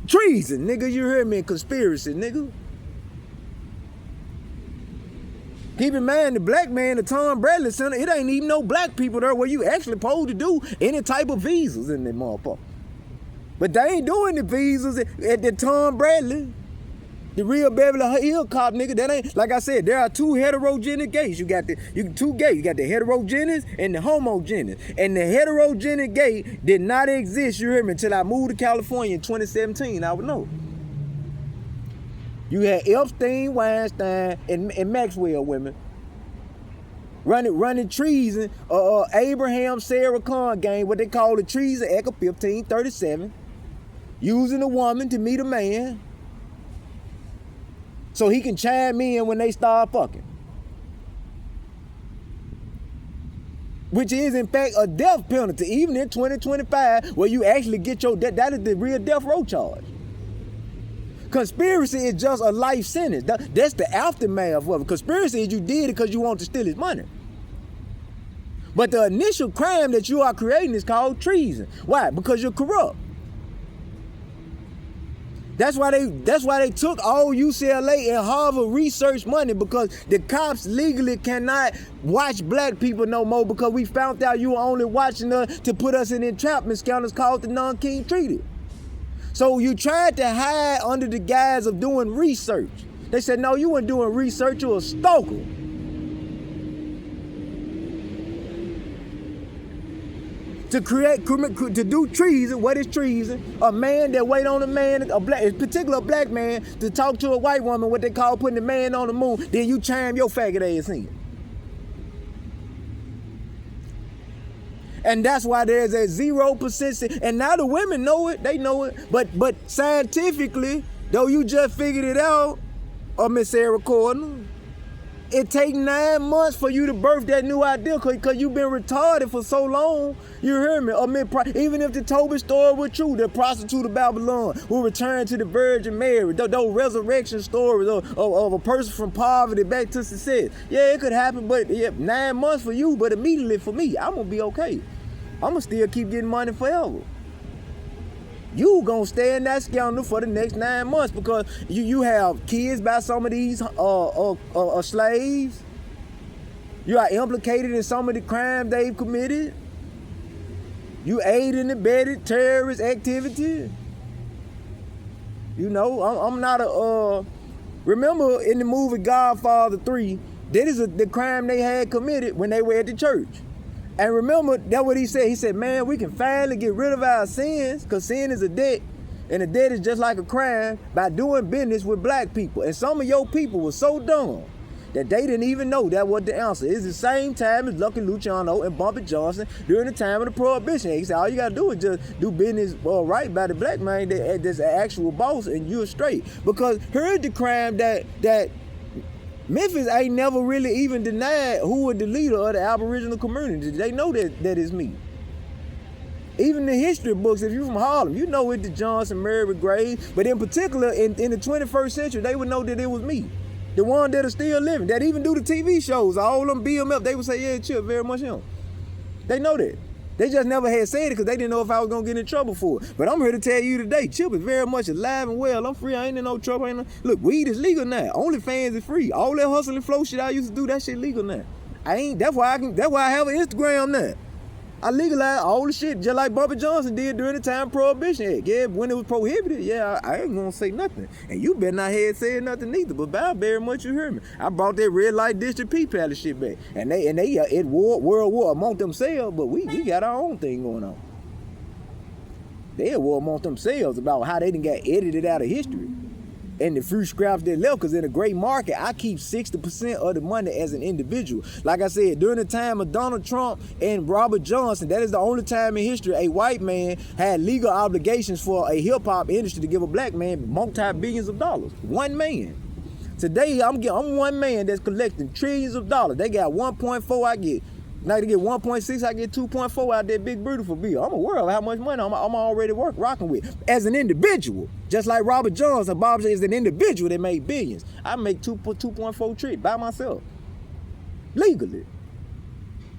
[SPEAKER 2] Treason, nigga, you hear me? Conspiracy, nigga. Keep in mind, the black man, the Tom Bradley Center, it ain't even no black people there where you actually supposed to do any type of visas in that motherfucker. But they ain't doing the visas at the Tom Bradley. The real Beverly Hill cop, nigga, that ain't, like I said, there are two heterogenic gays. You got two gays. You got the heterogeneous and the homogeneous. And the heterogenic gay did not exist, you hear me, until I moved to California in 2017, I would know. You had Epstein, Weinstein, and Maxwell women running treason, Abraham Sarah Khan gang, what they call the Treason Act of 1537, using a woman to meet a man so he can chime in when they start fucking. Which is, in fact, a death penalty, even in 2025, where you actually get your death. That is the real death row charge. Conspiracy is just a life sentence. That's the aftermath of it. Conspiracy is you did it because you want to steal his money. But the initial crime that you are creating is called treason. Why? Because you're corrupt. That's why they took all UCLA and Harvard research money, because the cops legally cannot watch black people no more, because we found out you were only watching us to put us in entrapment scandals called the Non-King Treaty. So you tried to hide under the guise of doing research. They said, no, you weren't doing research, you were a stalker. To do treason. What is treason? A man that wait on a man, in particular a black man, to talk to a white woman, what they call putting the man on the moon, then you chime your faggot ass in. And that's why there's a 0%, and now the women know it, they know it, but scientifically, though you just figured it out, Miss Sarah Cordner, it take 9 months for you to birth that new idea, because you've been retarded for so long, you hear me? Even if the Tobit story were true, the prostitute of Babylon will return to the Virgin Mary, those resurrection stories of a person from poverty back to success. Yeah, it could happen, but 9 months for you, but immediately for me, I'm gonna be okay. I'm gonna still keep getting money forever. You gonna stay in that scandal for the next 9 months, because you have kids by some of these slaves. You are implicated in some of the crime they've committed. You aid and abetted terrorist activity. You know, I'm not a. Remember in the movie Godfather 3, that is the crime they had committed when they were at the church. And remember, that's what he said. He said, man, we can finally get rid of our sins, because sin is a debt. And a debt is just like a crime, by doing business with black people. And some of your people were so dumb that they didn't even know that was the answer. It's the same time as Lucky Luciano and Bumpy Johnson during the time of the Prohibition. He said, all you got to do is just do business right by the black man that's an actual boss, and you're straight. Because here's the crime that Memphis ain't never really even denied who was the leader of the Aboriginal community. They know that is me. Even the history books, if you're from Harlem, you know it's the Johnson, Mary Graves. But in particular, in the 21st century, they would know that it was me. The one that are still living, that even do the TV shows, all them BMF, they would say, yeah, Chip, very much him. They know that. They just never had said it because they didn't know if I was going to get in trouble for it. But I'm here to tell you today, Chip is very much alive and well. I'm free. I ain't in no trouble. Look, weed is legal now. OnlyFans is free. All that hustle and flow shit I used to do, that shit legal now. That's why I have an Instagram now. I legalized all the shit just like Bumpy Johnson did during the time of Prohibition Act. Yeah, when it was prohibited, yeah, I ain't gonna say nothing. And you better not have said nothing either, but by very much you hear me. I brought that red light district P Palace shit back. And they at World War among themselves, but we got our own thing going on. They at war among themselves about how they done got edited out of history. And the few scraps that left, because in a great market, I keep 60% of the money as an individual. Like I said, during the time of Donald Trump and Robert Johnson, that is the only time in history a white man had legal obligations for a hip-hop industry to give a black man multi-billions of dollars. One man. Today, I'm one man that's collecting trillions of dollars. They got 1.4, I get. Now to get 1.6, I get 2.4 out that big beautiful bill. I'm aware of how much money I'm already rocking with as an individual. Just like Robert Johnson, Bob is an individual that made billions. I make 2.4 trillion by myself, legally.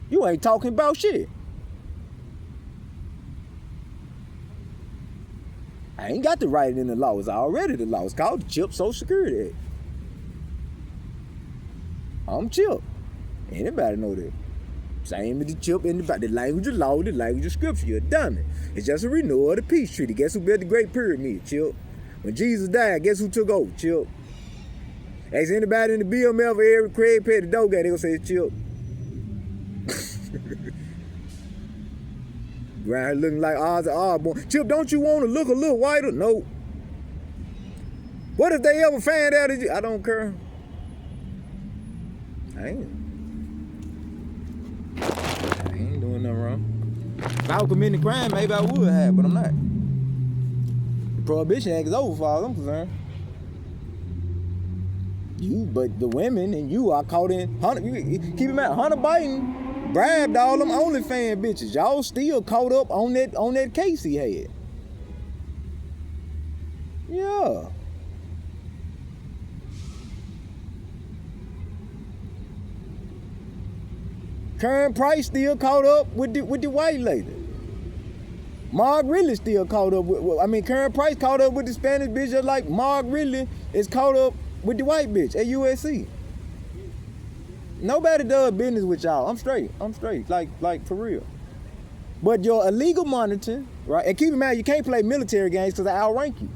[SPEAKER 2] You ain't talking about shit. I ain't got to write it in the law. It's already the law. It's called the CHIP Social Security Act. I'm CHIP. Anybody know that? Same as the CHIP in the language of law, the language of scripture. You're a dummy. It's just a renewal of the peace treaty. Guess who built the Great Pyramid? CHIP. When Jesus died, guess who took over? CHIP. Ask anybody in the BMF or Eric Craig paid the dough guy, they gonna say it's CHIP. Right, looking like Ozzy Osbourne. CHIP, don't you want to look a little whiter? No. What if they ever find out that I don't care. I ain't doing nothing wrong. If I was committing a crime, maybe I would have, but I'm not. The Prohibition Act is over as far as I'm concerned. But the women and you are caught in keep in mind, Hunter Biden bribed all them OnlyFans bitches. Y'all still caught up on that case he had. Yeah. Current Price still caught up with the white lady. Mark Ridley still caught up with, Current Price caught up with the Spanish bitch just like Mark Ridley is caught up with the white bitch at USC. Nobody does business with y'all. I'm straight, like for real. But your illegal monitoring, right? And keep in mind, you can't play military games because I outrank you.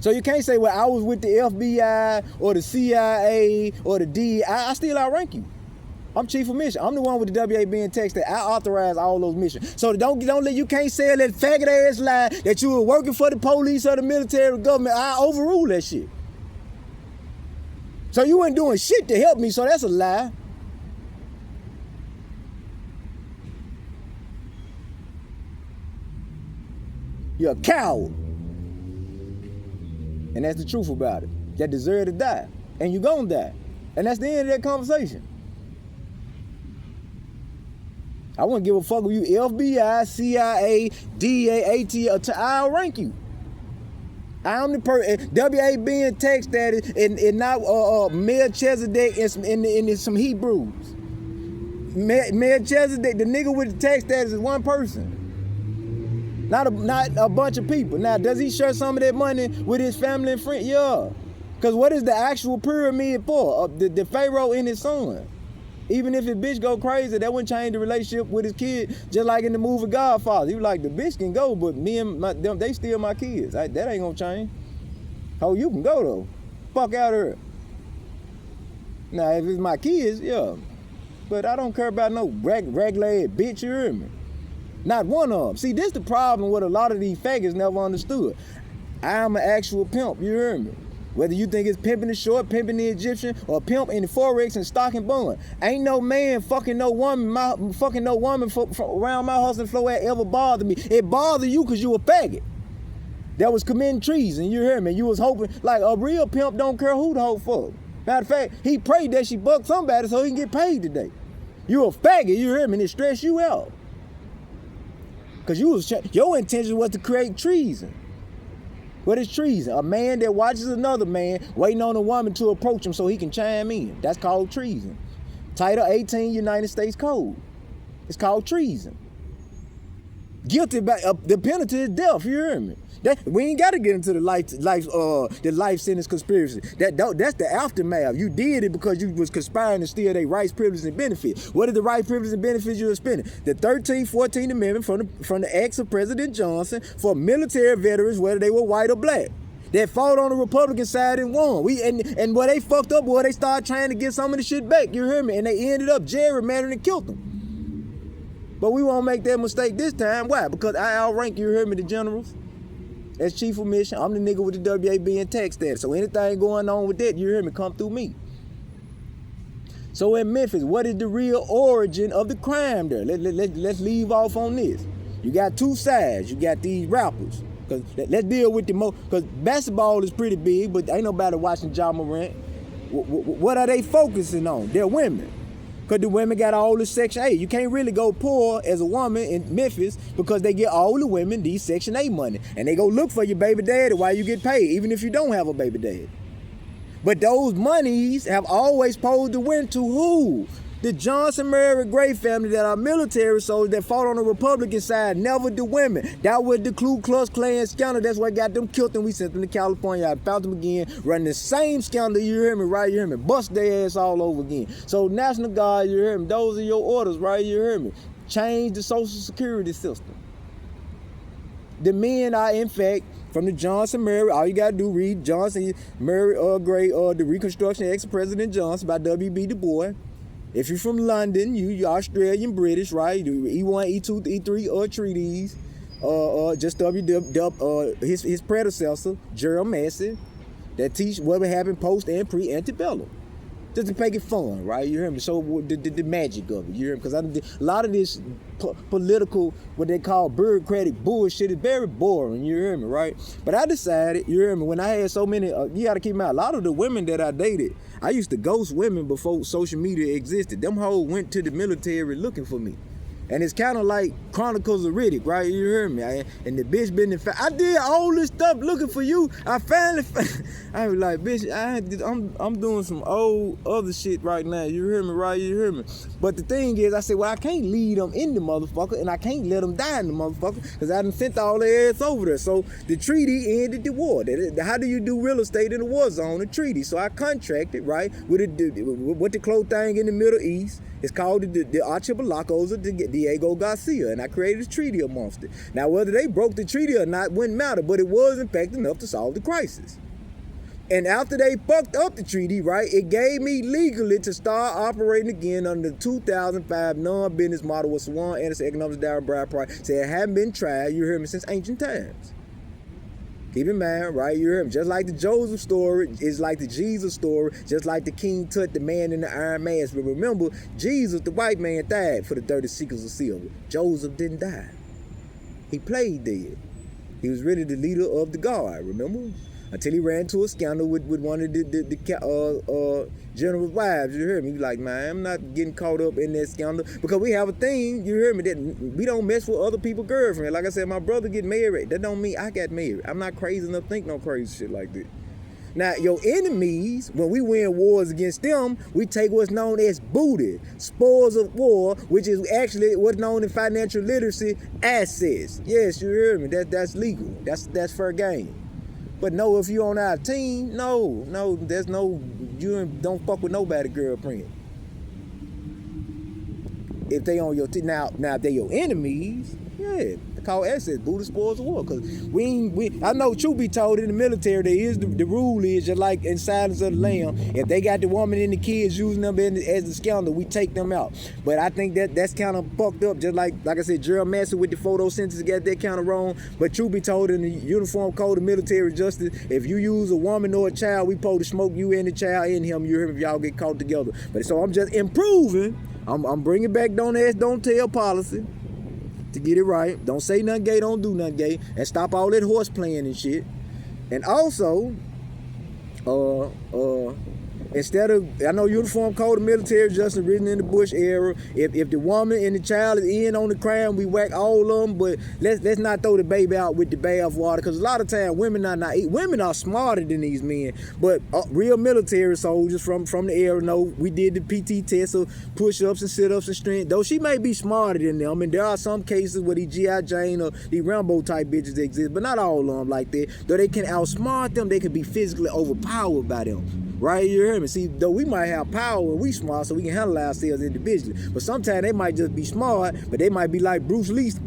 [SPEAKER 2] So you can't say, well, I was with the FBI or the CIA or the DEA. I still outrank you. I'm chief of mission. I'm the one with the WA being texted. I authorize all those missions. So you can't say that faggot ass lie that you were working for the police or the military or government. I overrule that shit. So you weren't doing shit to help me, so that's a lie. You're a coward. And that's the truth about it. That deserve to die. And you gonna die. And that's the end of that conversation. I wouldn't give a fuck with you FBI, CIA, DEA, AT, I'll rank you. I'm the person, WA being text status and not Melchizedek and some Hebrews. Melchizedek, the nigga with the text status is one person. Not a bunch of people. Now, does he share some of that money with his family and friends? Yeah. Because what is the actual pyramid for? The Pharaoh and his son. Even if his bitch go crazy, that wouldn't change the relationship with his kid, just like in the movie Godfather. He was like, the bitch can go, but me and them, they still my kids. That ain't gonna change. Oh, you can go though. Fuck out of here. Now, if it's my kids, yeah. But I don't care about no regular bitch, you hear me? Not one of them. See, this the problem with a lot of these faggots never understood. I'm an actual pimp, you hear me? Whether you think it's pimping the short, pimping the Egyptian, or pimp in the Forex and stock and bond. Ain't no man fucking no woman, around my husband floor ever bothered me. It bothered you because you a faggot that was committing treason, you hear me? You was hoping, like a real pimp don't care who the hoe fuck. Matter of fact, he prayed that she bucked somebody so he can get paid today. You a faggot, you hear me? And it stressed you out. Because your intention was to create treason. What is treason? A man that watches another man waiting on a woman to approach him so he can chime in. That's called treason. Title 18 United States Code. It's called treason. Guilty by the penalty is death, you hear me? We ain't got to get into the life sentence conspiracy. That's the aftermath. You did it because you was conspiring to steal their rights, privileges, and benefits. What are the rights, privileges, and benefits you were spending? The 13th, 14th Amendment from the acts of President Johnson for military veterans, whether they were white or black, that fought on the Republican side and won. And where they fucked up, boy, they started trying to get some of the shit back. You hear me? And they ended up gerrymandering and killed them. But we won't make that mistake this time. Why? Because I outrank, you hear me, the generals. As chief of mission, I'm the nigga with the WAB and tech status. So anything going on with that, you hear me, come through me. So in Memphis, what is the real origin of the crime there? Let's leave off on this. You got two sides. You got these rappers. Cause let's deal with because basketball is pretty big, but ain't nobody watching Ja Morant. What are they focusing on? They're women. Because the women got all the Section 8. You can't really go poor as a woman in Memphis because they get all the women these Section 8 money. And they go look for your baby daddy while you get paid, even if you don't have a baby daddy. But those monies have always posed the win to who? The Johnson Mary Gray family that are military soldiers that fought on the Republican side, never the women. That was the Ku Klux Klan scandal. That's what got them killed and we sent them to California. I found them again, running the same scandal, you hear me, right? You hear me? Bust their ass all over again. So National Guard, you hear me? Those are your orders, right? You hear me? Change the Social Security system. The men are, in fact, from the Johnson Mary, all you got to do, read Johnson Mary Gray, The Reconstruction of Ex-President Johnson by W.B. Du Bois. If you're from London, you're Australian, British, right? E1, E2, E3 treaties. Just his predecessor, Gerald Massey, that teach what would happen post and pre-antebellum. Just to make it fun, right? You hear me? So the magic of it, you hear me? Because a lot of this political, what they call bureaucratic bullshit is very boring, you hear me, right? But I decided, you hear me, when I had so many, you got to keep in mind, a lot of the women that I dated, I used to ghost women before social media existed. Them hoes went to the military looking for me. And it's kind of like Chronicles of Riddick, right? You hear me? And the bitch been in I did all this stuff looking for you. I finally, I was like, bitch, I'm doing some old other shit right now. You hear me, right? You hear me? But the thing is, I said, well, I can't lead them in the motherfucker, and I can't let them die in the motherfucker, because I done sent all their ass over there. So the treaty ended the war. How do you do real estate in a war zone? A treaty. So I contracted, right, with what the close thing in the Middle East. It's called the Archipelagos of Diego Garcia, and I created a treaty amongst it. Now, whether they broke the treaty or not wouldn't matter, but it was, in fact, enough to solve the crisis. And after they fucked up the treaty, right, it gave me legally to start operating again under the 2005 non-business model with Swan Anderson, economics, Dowry, Bride Price. Said it hadn't been tried, you hear me, since ancient times. Keep in mind, right, you hear me, just like the Joseph story is like the Jesus story, just like the King Tut, the man in the iron mask. But remember, Jesus, the white man, died for the 30 shekels of silver. Joseph didn't die. He played dead. He was really the leader of the guard, remember? Until he ran into a scandal with one of the general's wives, you hear me? He like, man, I'm not getting caught up in that scandal, because we have a thing, you hear me, that we don't mess with other people's girlfriends. Like I said, my brother get married. That don't mean I got married. I'm not crazy enough to think no crazy shit like that. Now, your enemies, when we win wars against them, we take what's known as booty, spoils of war, which is actually what's known in financial literacy, assets. Yes, you hear me? That's legal. That's fair game. But no, if you on our team, no, there's no, you don't fuck with nobody, girlfriend. If they on your team, now if they your enemies, yeah, called access. Booty spoils the war. Cause I know truth be told, in the military, there is the rule is just like in Silence of the Lamb. If they got the woman and the kids using them as the scandal, we take them out. But I think that's kind of fucked up. Just like I said, Gerald Massey with the photosynthesis got that kind of wrong. But truth be told, in the Uniform Code of Military Justice, if you use a woman or a child, we supposed to smoke you and the child in him. You hear me? If y'all get caught together. But so I'm just improving. I'm bringing back don't ask, don't tell policy to get it right. Don't say nothing gay, don't do nothing gay, and stop all that horse playing and shit. And also, instead of, I know Uniform Code of Military Justice written in the Bush era, if the woman and the child is in on the crime, we whack all of them, but let's not throw the baby out with the bath water, because a lot of times women are smarter than these men, but real military soldiers from the era know we did the PT test of push-ups and sit-ups and strength, though she may be smarter than them, and there are some cases where these G.I. Jane or these Rambo type bitches exist, but not all of them like that. Though they can outsmart them, they can be physically overpowered by them. Right, you hear me? See, though we might have power and we smart, so we can handle ourselves individually. But sometimes they might just be smart, but they might be like Bruce Lee's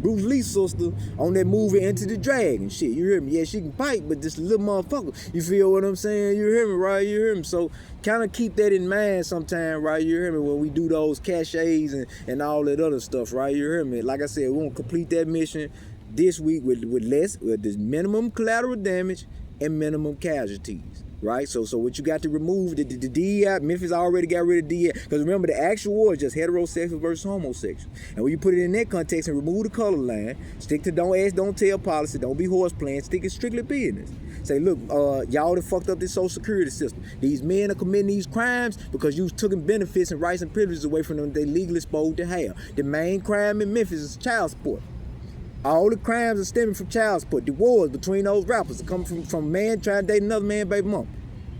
[SPEAKER 2] sister on that movie Into the Dragon. Shit, you hear me? Yeah, she can fight, but just a little motherfucker. You feel what I'm saying? You hear me, right? You hear me? So kind of keep that in mind sometime, right? You hear me? When we do those cachets and all that other stuff, right? You hear me? Like I said, we're gonna complete that mission this week with the minimum collateral damage and minimum casualties. Right, so what you got to remove the DEI. Memphis already got rid of DEI, because remember the actual war is just heterosexual versus homosexual. And when you put it in that context and remove the color line, stick to don't ask, don't tell policy, don't be horse playing, stick it strictly business. Say, look, y'all done fucked up this social security system. These men are committing these crimes because you took benefits and rights and privileges away from them they legally supposed to have. The main crime in Memphis is child support. All the crimes are stemming from child support. The wars between those rappers are coming from a man trying to date another man, baby mom.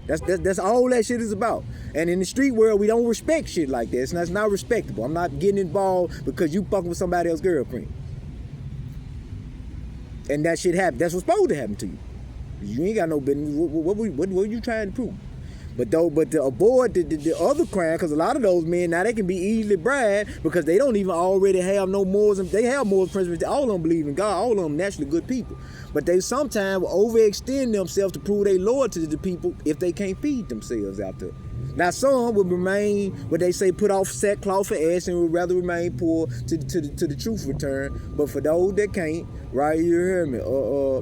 [SPEAKER 2] That's all that shit is about. And in the street world, we don't respect shit like that. It's not respectable. I'm not getting involved because you fucking with somebody else's girlfriend. And that shit happened. That's what's supposed to happen to you. You ain't got no business. What were you trying to prove? But to avoid the other crime, because a lot of those men now they can be easily bribed because they don't even already have no morals. They have morals, principles. All of them believe in God. All of them naturally good people. But they sometimes will overextend themselves to prove they loyalty to the people if they can't feed themselves out there. Now some will remain, what they say, put off sackcloth and ash, and would rather remain poor to the truth return. But for those that can't, right, you hear me,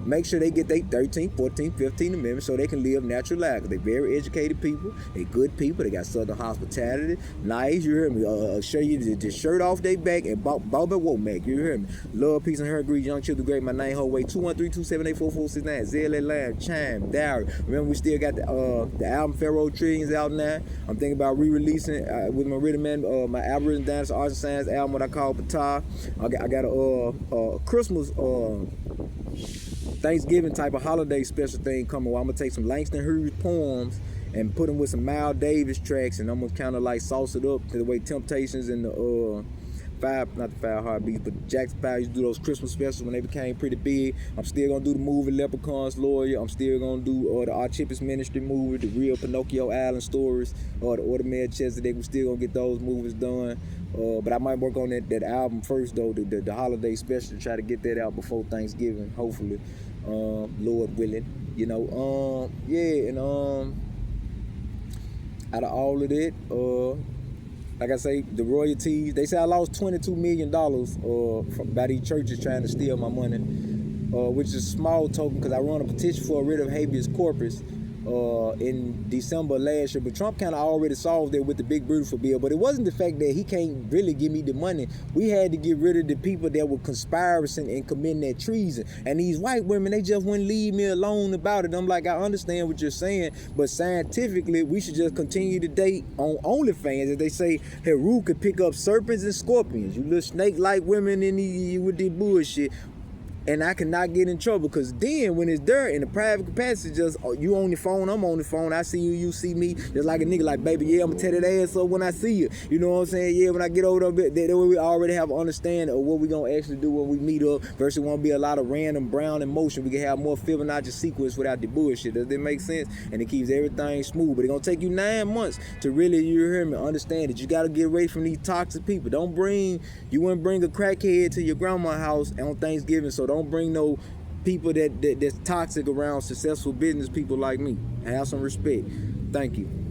[SPEAKER 2] make sure they get their 13th, 14th, 15th Amendment so they can live natural lives. They're very educated people, they good people, they got Southern hospitality, nice, you hear me, show you the shirt off their back and Bob and Womack, you hear me. Love, peace, and her greed, young children great, my name, whole way, 213-278-4469, Zelle, Lamb, Chime, Dowry. Remember we still got the album Pharaoh Trillions out now. I'm thinking about re-releasing with my rhythm man, my Aboriginal Dance, Arts and Science album, what I call Batar. I got a Christmas Thanksgiving type of holiday special thing coming where I'm gonna take some Langston Hughes poems and put them with some Miles Davis tracks, and I'm gonna kind of like sauce it up to the way Temptations and the not the Five Heartbeats, but Jackson 5 used to do those Christmas specials when they became pretty big. I'm still gonna do the movie Leprechaun's Lawyer. I'm still gonna do the Archippus Ministry movie, the real Pinocchio Island stories, or the Ordinary Chesapeake. We still gonna get those movies done. But I might work on that album first though, the holiday special, to try to get that out before Thanksgiving, hopefully, Lord willing. You know, yeah, and out of all of that, like I say, the royalties, they say I lost $22 million by these churches trying to steal my money, which is a small token because I run a petition for a writ of habeas corpus in December last year. But Trump kind of already solved it with the big beautiful bill. But it wasn't the fact that he can't really give me the money. We had to get rid of the people that were conspiring and committing that treason. And these white women, they just wouldn't leave me alone about it. I'm like, I understand what you're saying, but scientifically, we should just continue to date on OnlyFans. As they say, Heru could pick up serpents and scorpions. You little snake-like women with the bullshit. and I cannot get in trouble. Because then when it's there in the private capacity, just you on the phone, I'm on the phone, I see you, you see me, just like a nigga like, baby, yeah, I'm gonna tear that ass up when I see you. You know what I'm saying? Yeah, when I get over there, that way we already have an understanding of what we gonna actually do when we meet up, versus won't be a lot of random brown emotion. We can have more Fibonacci sequence without the bullshit. Does that make sense? And it keeps everything smooth. But it's gonna take you 9 months to really, you hear me, understand that you gotta get away from these toxic people. You wouldn't bring a crackhead to your grandma's house on Thanksgiving, so don't bring no people that's toxic around successful business people like me. Have some respect. Thank you.